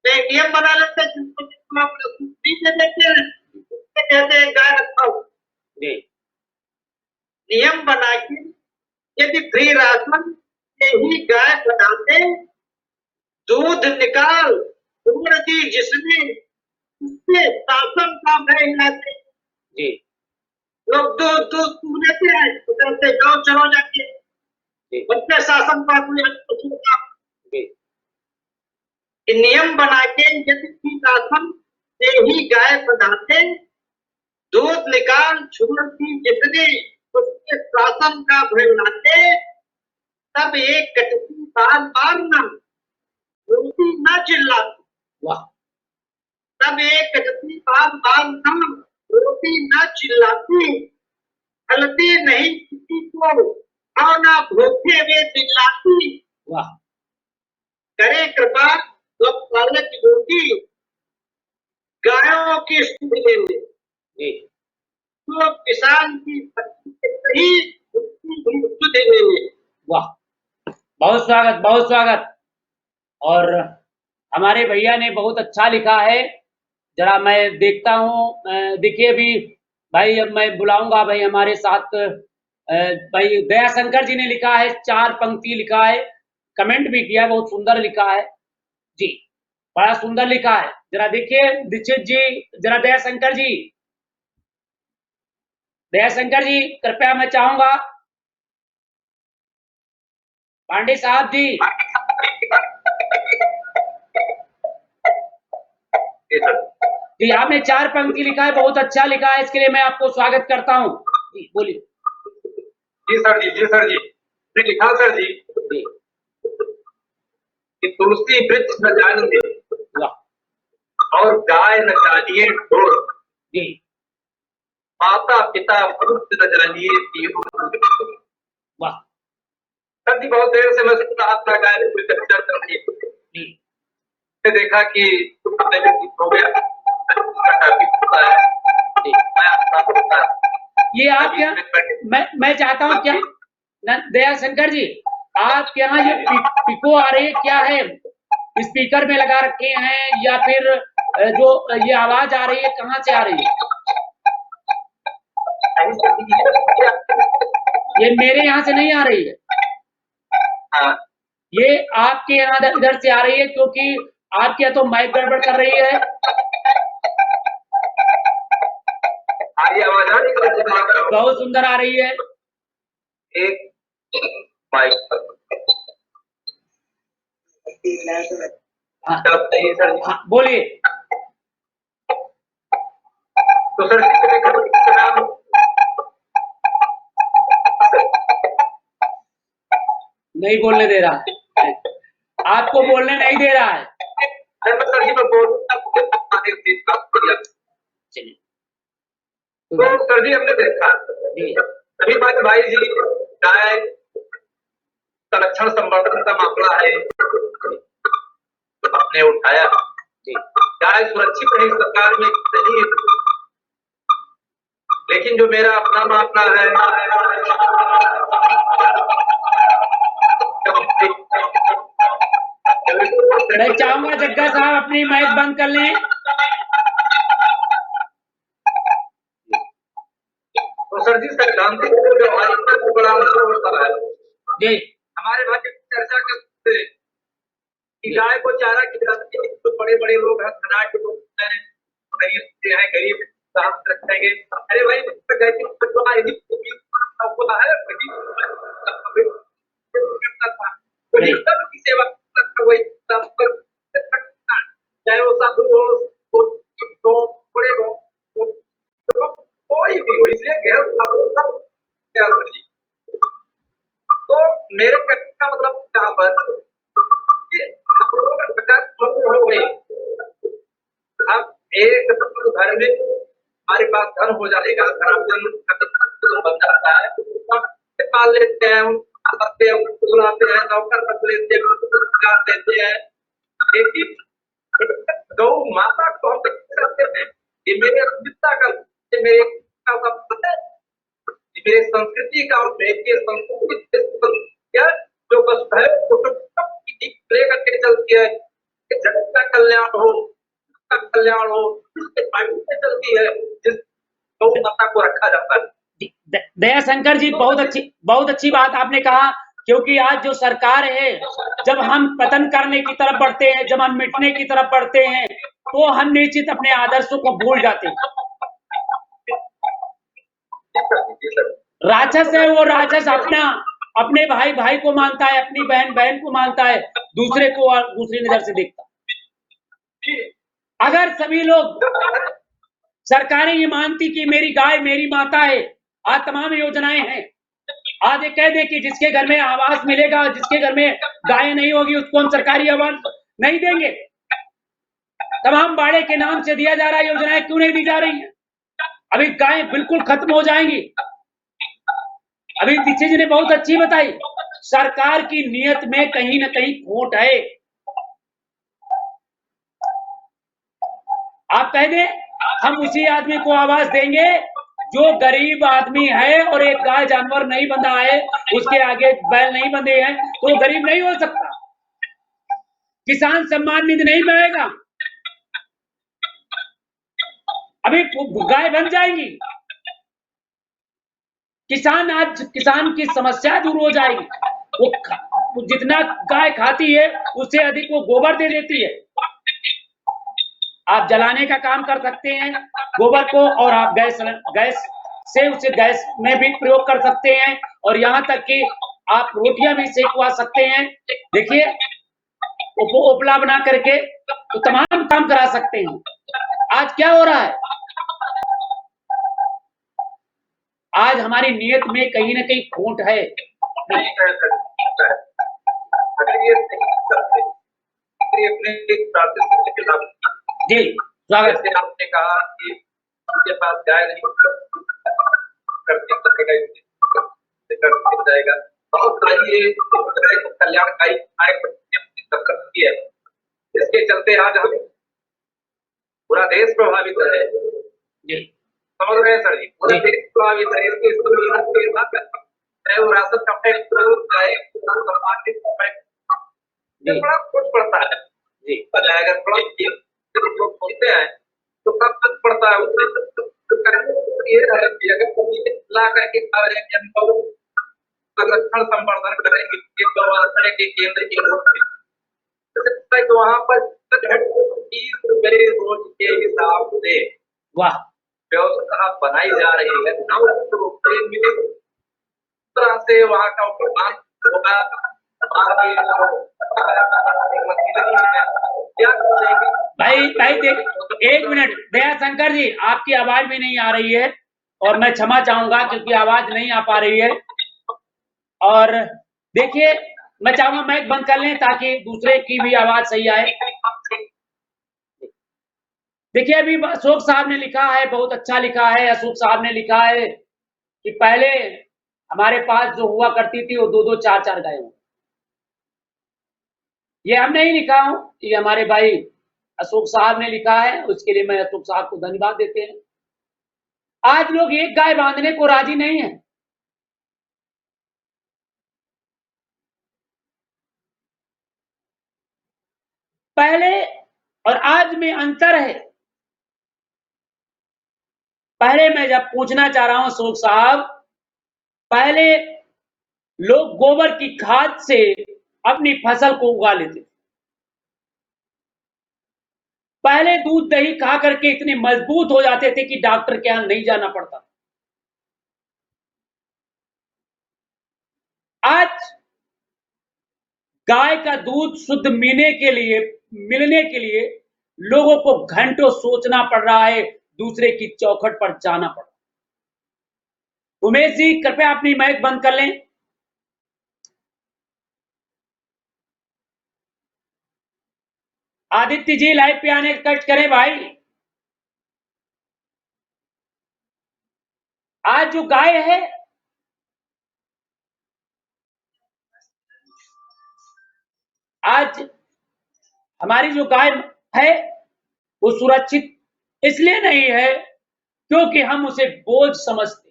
E: तो एक नियम बना लेते हैं जिसको आप फ्री दे देते हैं, उससे कहते हैं गाय रखाओ।
A: जी
E: नियम बना के यदि फ्री राशन से ही गाय बढ़ाते, दूध निकाल उम्र दी जिसने, उससे शासन का भय लाते।
A: जी
E: लोग दूध दूध पी लेते हैं, उधर से गाँव चलो जाके,
A: जी
E: बच्चे शासन का कोई होगा।
A: जी
E: नियम बना के यदि फ्री राशन से ही गाय बढ़ाते, दूध निकाल छोड़ दी जिसने, उसके शासन का भय लाते, तब एक कटकी बार मारना रोटी न चिल्लाती,
A: वाह,
E: तब एक कटकी बार मारना रोटी न चिल्लाती, हलती नहीं किसी को और ना भूखे वे चिल्लाती,
A: वाह,
E: करे कृपा लोकपालक योगी गायों की सुध ले ले,
A: जी
E: तो किसान की फसल से सही उसकी भी सुध ले ले।
A: वाह, बहुत स्वागत, बहुत स्वागत। और हमारे भैया ने बहुत अच्छा लिखा है, जरा मैं देखता हूँ। देखिए अभी भाई, अब मैं बुलाऊंगा भाई हमारे साथ। भाई दयाशंकर जी ने लिखा है, 4 पंक्ति लिखा है, कमेंट भी किया है, बहुत सुंदर लिखा है जी, बड़ा सुंदर लिखा है। जरा देखिए दीक्षित जी, जरा दयाशंकर जी, दयाशंकर जी कृपया, मैं चाहूंगा पांडे साहब जी। जी आपने 4 पंक्ति लिखा है, बहुत अच्छा लिखा है, इसके लिए मैं आपको स्वागत करता हूँ जी, बोलिए।
E: जी सर जी, जी सर जी, ने लिखा सर जी
A: जी
E: कि तुलसी वृक्ष न जानिए
A: वाह,
E: और गाय न जानिए ढोर,
A: जी
E: माता पिता मनुष्य न जानिए तीनों।
A: वाह,
E: सर जी बहुत देर से मैं सुन रहा था गाय ने कोई चर्चा चल रही थी,
A: जी
E: मैंने देखा कि आपने जो गीत हो गया काफी होता है,
A: जी।
E: मैं आपका होता है।
A: ये आप क्या, मैं चाहता हूँ क्या दयाशंकर जी, आपके यहाँ ये पिको आ रही है क्या है, स्पीकर में लगा रखे हैं या फिर जो ये आवाज आ रही है कहाँ से आ रही है? ये मेरे यहाँ से नहीं आ रही है,
E: हाँ,
A: ये आपके यहाँ इधर से आ रही है, क्योंकि आपके यहाँ तो माइक गड़बड़ कर रही है।
E: आवाज आ रही है,
A: बहुत सुंदर आ रही है।
E: एक माइक पर
A: हाँ
E: सही सर जी।
A: हाँ बोलिए।
E: तो सर जी
A: नहीं बोलने दे रहा है, आपको बोलने नहीं दे रहा है।
E: सर जी मैं बोल
A: चलिए
E: तो सर जी हमने देखा
A: जी
E: सभी भाई जी गाय संरक्षण संवर्धन का मामला है, आपने उठाया
A: जी
E: गाय सुरक्षित है सरकार में नहीं है, लेकिन जो मेरा अपना मामला है
A: मैं चाहूंगा जग्गा साहब अपनी माइक बंद कर लें।
E: तो सर जी सैद्धांतिक व्यवहारिकता को बड़ा अवसर होता है
A: जी
E: हमारे भाई चर्चा करते हैं कि गाय को चारा खिलाते हैं, तो बड़े बड़े लोग हैं, धनाढ़ के लोग हैं, नहीं हैं, गरीब काम रखेंगे। अरे भाई सब की सेवा वही चाहे वो साधु हो बड़े हो कोई भी हो, इसलिए गैर तो मेरे कहने का मतलब कहाँ पर कि हम लोग हो गए, हम एक बारे में हमारे पास धन हो जाएगा, धनार्जन बन जाता है, हम पाल लेते हैं, उनके बुलाते हैं, नौकर रख लेते हैं, रोजगार देते हैं। लेकिन गौ माता को हम करते हैं, ये मेरे अस्मिता का, ये मेरे का सब है, ये मेरे संस्कृति का और मेरी संस्कृति क्या जो बस है लेकर के चलती है, जगत का कल्याण हो, का कल्याण हो, उसके पार्टी से चलती है, जिस गौ माता को रखा जाता है।
A: दया शंकर जी, बहुत अच्छी बात आपने कहा, क्योंकि आज जो सरकार है, जब हम पतन करने की तरफ बढ़ते हैं, जब हम मिटने की तरफ बढ़ते हैं, तो हम निश्चित अपने आदर्शों को भूल जाते हैं। राक्षस है वो, राक्षस अपने भाई भाई को मानता है, अपनी बहन बहन को मानता है, दूसरे को दूसरी नजर से देखता है। अगर सभी लोग, सरकारें ये मानती कि मेरी गाय मेरी माता है, आज तमाम योजनाएं हैं, आज ये कह दे कि जिसके घर में आवास मिलेगा, जिसके घर में गाय नहीं होगी, उसको हम सरकारी आवास नहीं देंगे। तमाम बाड़े के नाम से दिया जा रहा है, योजनाएं क्यों नहीं दी जा रही हैं? अभी गाय बिल्कुल खत्म हो जाएंगी। अभी दीक्षित जी ने बहुत अच्छी बताई, सरकार की नीयत में कहीं ना कहीं खोट है। आप कह दें हम उसी आदमी को आवास देंगे जो गरीब आदमी है और एक गाय जानवर नहीं बंधा है, उसके आगे बैल नहीं बंधे हैं, तो वो गरीब नहीं हो सकता। किसान सम्मान निधि नहीं मिलेगा, अभी गाय बन जाएंगी। किसान की समस्या दूर हो जाएगी। वो जितना गाय खाती है, उससे अधिक वो गोबर दे देती है। आप जलाने का काम कर सकते हैं गोबर को, और आप गैस से उसे गैस में भी प्रयोग कर सकते हैं, और यहाँ तक कि आप रोटियां भी सेकवा सकते हैं। देखिए, उपला बना करके तो तमाम काम करा सकते हैं। आज क्या हो रहा है? आज हमारी नियत में कहीं ना कहीं खोट है। जी, स्वागत
E: है। आपने कहा कि उनके पास गाय नहीं करते जाएगा, बहुत सारी कल्याणकारी है। इसके चलते आज हम पूरा देश प्रभावित है।
A: जी,
E: समझ रहे हैं सर जी, पूरा देश प्रभावित है। इसके विरासत का बड़ा कुछ पड़ता है जी, अगर थोड़ा लोग बोलते हैं तो कब तक पड़ता है उससे ये है कि अगर कभी ला करके संरक्षण संवर्धन करेंगे के केंद्र के रूप में, तो वहां पर 30 रुपए रोज के हिसाब से
A: वाह
E: व्यवस्था बनाई जा रही है। 9 रुपए में तरह से वहां का प्रदान होगा।
A: भाई देख, एक मिनट, दया शंकर जी, आपकी आवाज भी नहीं आ रही है, और मैं क्षमा चाहूंगा क्योंकि आवाज नहीं आ पा रही है। और देखिए, मैं चाहूंगा माइक बंद कर लें ताकि दूसरे की भी आवाज सही आए। देखिए, अभी अशोक साहब ने लिखा है, बहुत अच्छा लिखा है। अशोक साहब ने लिखा है कि पहले हमारे पास जो हुआ करती थी वो 2-2, 4-4 गाय हो। ये हम नहीं लिखा हूं, ये हमारे भाई अशोक साहब ने लिखा है, उसके लिए मैं अशोक साहब को धन्यवाद देते हैं। आज लोग एक गाय बांधने को राजी नहीं है। पहले और आज में अंतर है। पहले मैं जब पूछना चाह रहा हूं अशोक साहब, पहले लोग गोबर की खाद से अपनी फसल को उगा लेते थे। पहले दूध दही खा करके इतने मजबूत हो जाते थे कि डॉक्टर के यहां नहीं जाना पड़ता। आज गाय का दूध शुद्ध मिलने के लिए लोगों को घंटों सोचना पड़ रहा है, दूसरे की चौखट पर जाना पड़ रहा है। उमेश जी, कृपया अपनी माइक बंद कर लें। आदित्य जी, लाइव पे आने कट करें भाई। आज जो गाय है, आज हमारी जो गाय है वो सुरक्षित इसलिए नहीं है क्योंकि हम उसे बोझ समझते।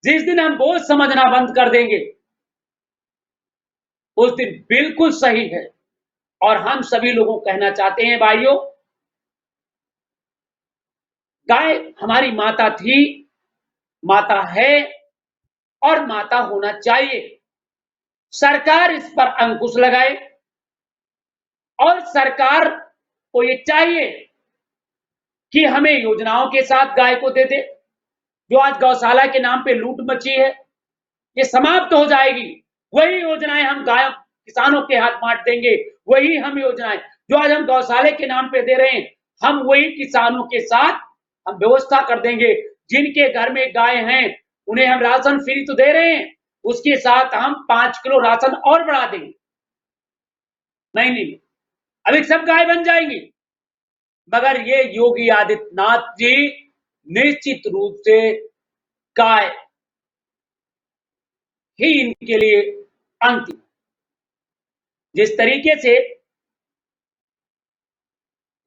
A: जिस दिन हम बोझ समझना बंद कर देंगे उस दिन बिल्कुल सही है। और हम सभी लोगों को कहना चाहते हैं भाइयों, गाय हमारी माता थी, माता है और माता होना चाहिए। सरकार इस पर अंकुश लगाए और सरकार को ये चाहिए कि हमें योजनाओं के साथ गाय को दे दे। जो आज गौशाला के नाम पे लूट मची है, ये समाप्त हो जाएगी। वही योजनाएं हम गाय किसानों के हाथ बांट देंगे, वही हम योजनाएं जो आज हम गौशाले के नाम पे दे रहे हैं, हम वही किसानों के साथ हम व्यवस्था कर देंगे। जिनके घर में गाय हैं उन्हें हम राशन फ्री तो दे रहे हैं, उसके साथ हम 5 किलो राशन और बढ़ा देंगे महीने में। अभी सब गाय बन जाएंगी। मगर ये योगी आदित्यनाथ जी निश्चित रूप से गाय ही इनके लिए अंतिम। जिस तरीके से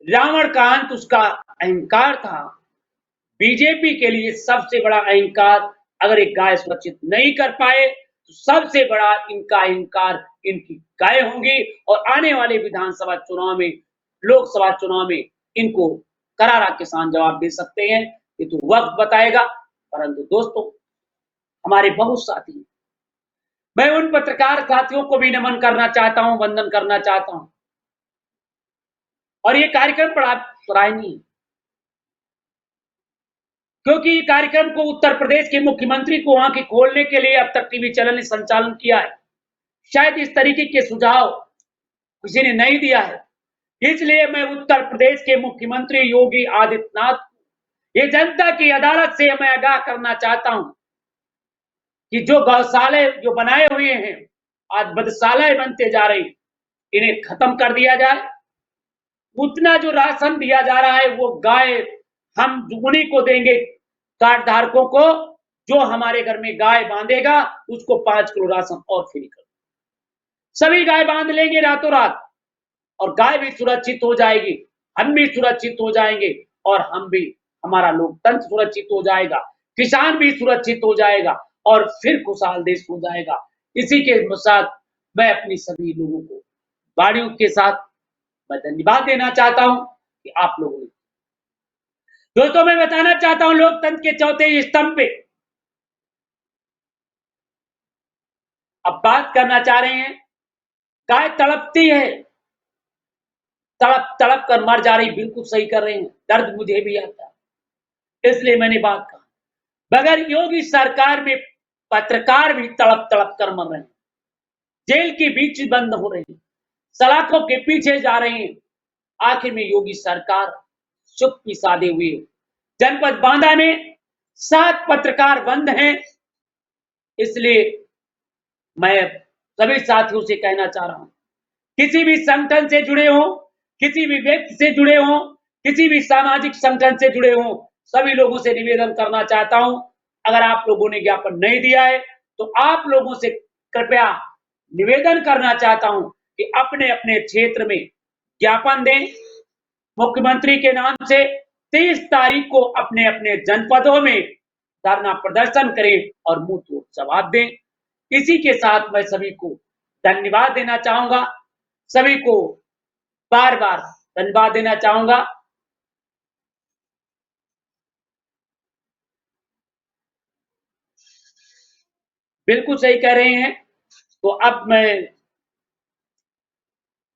A: रावण का अंत उसका अहंकार था, बीजेपी के लिए सबसे बड़ा अहंकार अगर एक गाय सुरक्षित नहीं कर पाए तो सबसे बड़ा इनका अहंकार इनकी गाय होंगी। और आने वाले विधानसभा चुनाव में, लोकसभा चुनाव में इनको करारा किसान जवाब दे सकते हैं। ये तो वक्त बताएगा। परंतु दोस्तों, हमारे बहुत साथी, मैं उन पत्रकार साथियों को भी नमन करना चाहता हूं, वंदन करना चाहता हूं। और ये कार्यक्रम बड़ा सराहनीय है क्योंकि ये कार्यक्रम को उत्तर प्रदेश के मुख्यमंत्री को आंखें खोलने के लिए अब तक टीवी चैनल ने संचालन किया है। शायद इस तरीके के सुझाव किसी ने नहीं दिया है। इसलिए मैं उत्तर प्रदेश के मुख्यमंत्री योगी आदित्यनाथ ये जनता की अदालत से मैं आगाह करना चाहता हूं कि जो गौशाले जो बनाए हुए हैं, आज बदशालाएं बनते जा रही, इन्हें खत्म कर दिया जाए। उतना जो राशन दिया जा रहा है वो गाय हम उन्हीं को देंगे, कार्ड धारकों को। जो हमारे घर में गाय बांधेगा उसको 5 किलो राशन और फ्री कर। सभी गाय बांध लेंगे रातों रात और गाय भी सुरक्षित हो जाएगी, हम भी सुरक्षित हो जाएंगे और हम भी, हमारा लोकतंत्र सुरक्षित हो जाएगा, किसान भी सुरक्षित हो जाएगा और फिर खुशहाल देश हो जाएगा। इसी के साथ मैं अपनी सभी लोगों को वाणियों के साथ मैं धन्यवाद देना चाहता हूं कि आप लोगों ने। दोस्तों, मैं बताना चाहता हूं लोकतंत्र के चौथे स्तंभ पे अब बात करना चाह रहे हैं। गाय तड़पती है, तड़प तड़प कर मर जा रही, बिल्कुल सही कर रहे हैं, दर्द मुझे भी आता है, इसलिए मैंने बात कहा। मगर योगी सरकार में पत्रकार भी तड़प तड़प कर मर रहे हैं, जेल के बीच बंद हो रहे हैं, सलाखों के पीछे जा रहे हैं। आखिर में योगी सरकार चुप की साधे हुए। जनपद बांदा में 7 पत्रकार बंद हैं। इसलिए मैं सभी साथियों से कहना चाह रहा हूं, किसी भी संगठन से जुड़े हो, किसी भी व्यक्ति से जुड़े हो, किसी भी सामाजिक संगठन से जुड़े हो, सभी लोगों से निवेदन करना चाहता हूं, अगर आप लोगों ने ज्ञापन नहीं दिया है तो आप लोगों से कृपया निवेदन करना चाहता हूं कि अपने अपने क्षेत्र में ज्ञापन दें मुख्यमंत्री के नाम से। 30 तारीख को अपने अपने जनपदों में धरना प्रदर्शन करें और मुंह तोड़ जवाब दें। इसी के साथ मैं सभी को धन्यवाद देना चाहूंगा, सभी को बार बार धन्यवाद देना चाहूंगा। बिल्कुल सही कह रहे हैं। तो अब मैं,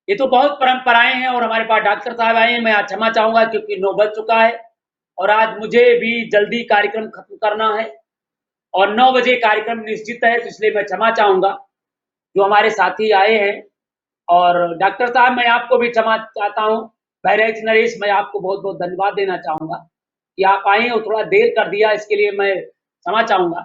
A: ये तो बहुत परंपराएं हैं और हमारे पास डॉक्टर साहब आए हैं, मैं आज क्षमा चाहूंगा क्योंकि 9 बज चुका है और आज मुझे भी जल्दी कार्यक्रम खत्म करना है और 9 बजे कार्यक्रम निश्चित है, तो इसलिए मैं क्षमा चाहूंगा जो हमारे साथी आए हैं। और डॉक्टर साहब, मैं आपको भी क्षमा चाहता हूं। बहराइच नरेश, मैं आपको बहुत बहुत धन्यवाद देना चाहूंगा कि आप आए और थोड़ा देर कर दिया, इसके लिए मैं क्षमा चाहूंगा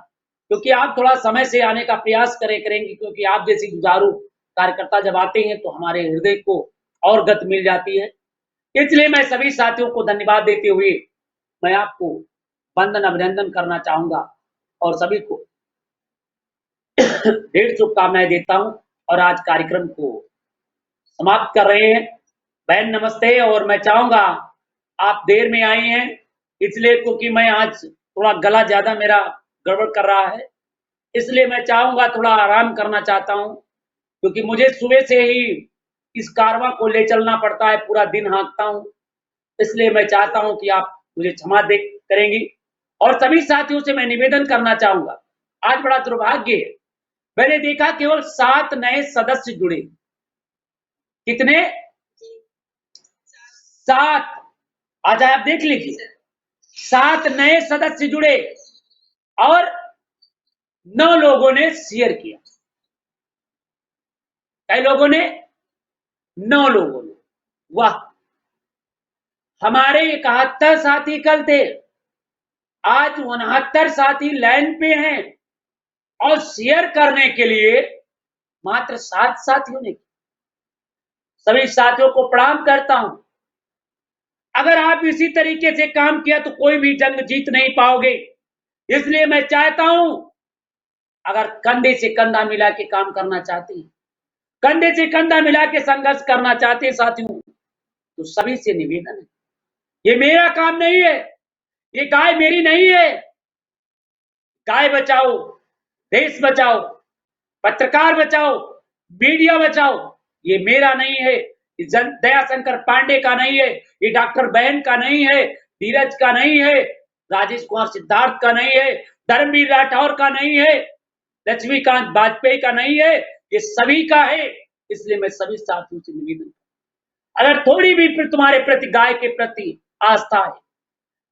A: क्योंकि आप थोड़ा समय से आने का प्रयास करेंगे, क्योंकि आप जैसी जुझारू कार्यकर्ता जब आते हैं तो हमारे हृदय को और गति मिल जाती है। इसलिए मैं सभी साथियों को धन्यवाद देते हुए मैं आपको वंदन अभिनंदन करना चाहूंगा और सभी को ढेर शुभकामनाएं देता हूं और आज कार्यक्रम को समाप्त कर रहे हैं। बहन नमस्ते। और मैं चाहूंगा, आप देर में आई हैं इसलिए, क्योंकि मैं आज थोड़ा गला ज्यादा मेरा गड़बड़ कर रहा है, इसलिए मैं चाहूंगा थोड़ा आराम करना चाहता हूं, क्योंकि मुझे सुबह से ही इस कारवां को ले चलना पड़ता है, पूरा दिन हाँकता हूं, इसलिए मैं चाहता हूं कि आप मुझे क्षमा दे करेंगी। और सभी साथियों से मैं निवेदन करना चाहूंगा, आज बड़ा दुर्भाग्य है, मैंने देखा केवल 7 नए सदस्य जुड़े। कितने? 7। आज आप देख लीजिए, 7 नए सदस्य जुड़े और 9 लोगों ने शेयर किया। कई लोगों ने? 9 लोगों ने। वाह! हमारे 71 साथी कल थे, आज 69 साथी लाइन पे हैं और शेयर करने के लिए मात्र 7 साथियों ने। सभी साथियों को प्रणाम करता हूं। अगर आप इसी तरीके से काम किया तो कोई भी जंग जीत नहीं पाओगे, इसलिए मैं चाहता हूं, अगर कंधे से कंधा मिला के काम करना चाहते हैं, कंधे से कंधा मिला के संघर्ष करना चाहते हैं साथियों, तो सभी से निवेदन है, ये मेरा काम नहीं है, ये गाय मेरी नहीं है। गाय बचाओ, देश बचाओ, पत्रकार बचाओ, मीडिया बचाओ, ये मेरा नहीं है, ये दयाशंकर पांडे का नहीं है, ये डॉक्टर बहन का नहीं है, धीरज का नहीं है, राजेश कुमार सिद्धार्थ का नहीं है, धर्मवीर राठौर का नहीं है, लक्ष्मीकांत वाजपेयी का नहीं है, ये सभी का है। इसलिए मैं सभी साथियों से निवेदन, अगर थोड़ी भी तुम्हारे प्रति गाय के प्रति आस्था है,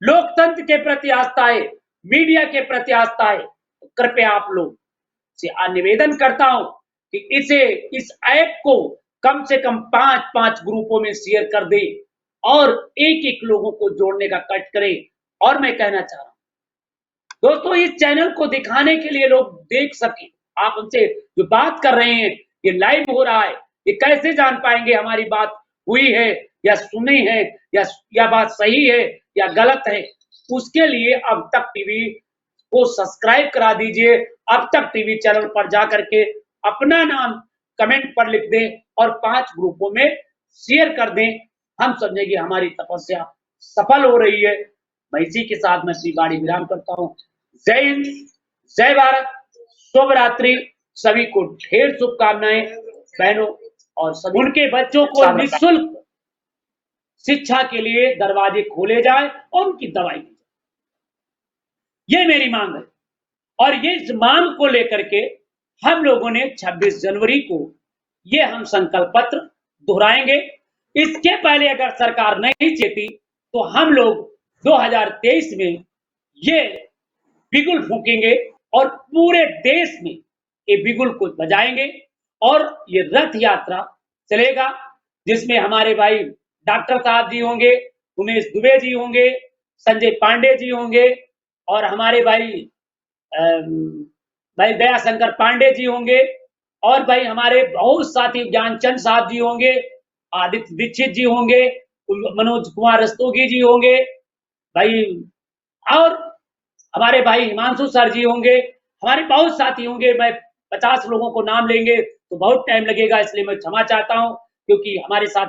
A: लोकतंत्र के प्रति आस्था है, मीडिया के प्रति आस्था है, तो कृपया आप लोग से निवेदन करता हूं कि इस ऐप को कम से कम 5-5 ग्रुपों में शेयर कर दे और एक-एक लोगों को जोड़ने का कष्ट करें। और मैं कहना चाह रहा हूं दोस्तों, इस चैनल को दिखाने के लिए लोग देख सके, आप उनसे जो बात कर रहे हैं, ये लाइव हो रहा है, ये कैसे जान पाएंगे हमारी बात हुई है या सुनी है या बात सही है या गलत है। उसके लिए अब तक टीवी को सब्सक्राइब करा दीजिए। अब तक टीवी चैनल पर जाकर के अपना नाम कमेंट पर लिख दें और 5 ग्रुपों में शेयर कर दें। हम समझेंगे हमारी तपस्या सफल हो रही है। मैं इसी के साथ मैं अपनी वाणी विराम करता हूं। जय हिंद, जय भारत, शुभ रात्रि। सभी को ढेर शुभकामनाएं बहनों, और सभी उनके बच्चों को निःशुल्क शिक्षा के लिए दरवाजे खोले जाए और उनकी दवाई की जाए, ये मेरी मांग है। और ये इस मांग को लेकर के हम लोगों ने 26 जनवरी को ये हम संकल्प पत्र दोहराएंगे। इसके पहले अगर सरकार नहीं चेती तो हम लोग 2023 में ये बिगुल फूकेंगे और पूरे देश में ये बिगुल को बजाएंगे और ये रथ यात्रा चलेगा, जिसमें हमारे भाई डॉक्टर साहब जी होंगे, उमेश दुबे जी होंगे, संजय पांडे जी होंगे और हमारे भाई दयाशंकर पांडे जी होंगे और भाई हमारे बहुत साथी ज्ञानचंद साहब जी होंगे, आदित्य दीक्षित जी होंगे, मनोज कुमार रस्तोगी जी होंगे भाई, और हमारे भाई हिमांशु सर जी होंगे, हमारे बहुत साथी होंगे। मैं 50 लोगों को नाम लेंगे तो बहुत टाइम लगेगा, इसलिए मैं क्षमा चाहता हूं, क्योंकि हमारे साथ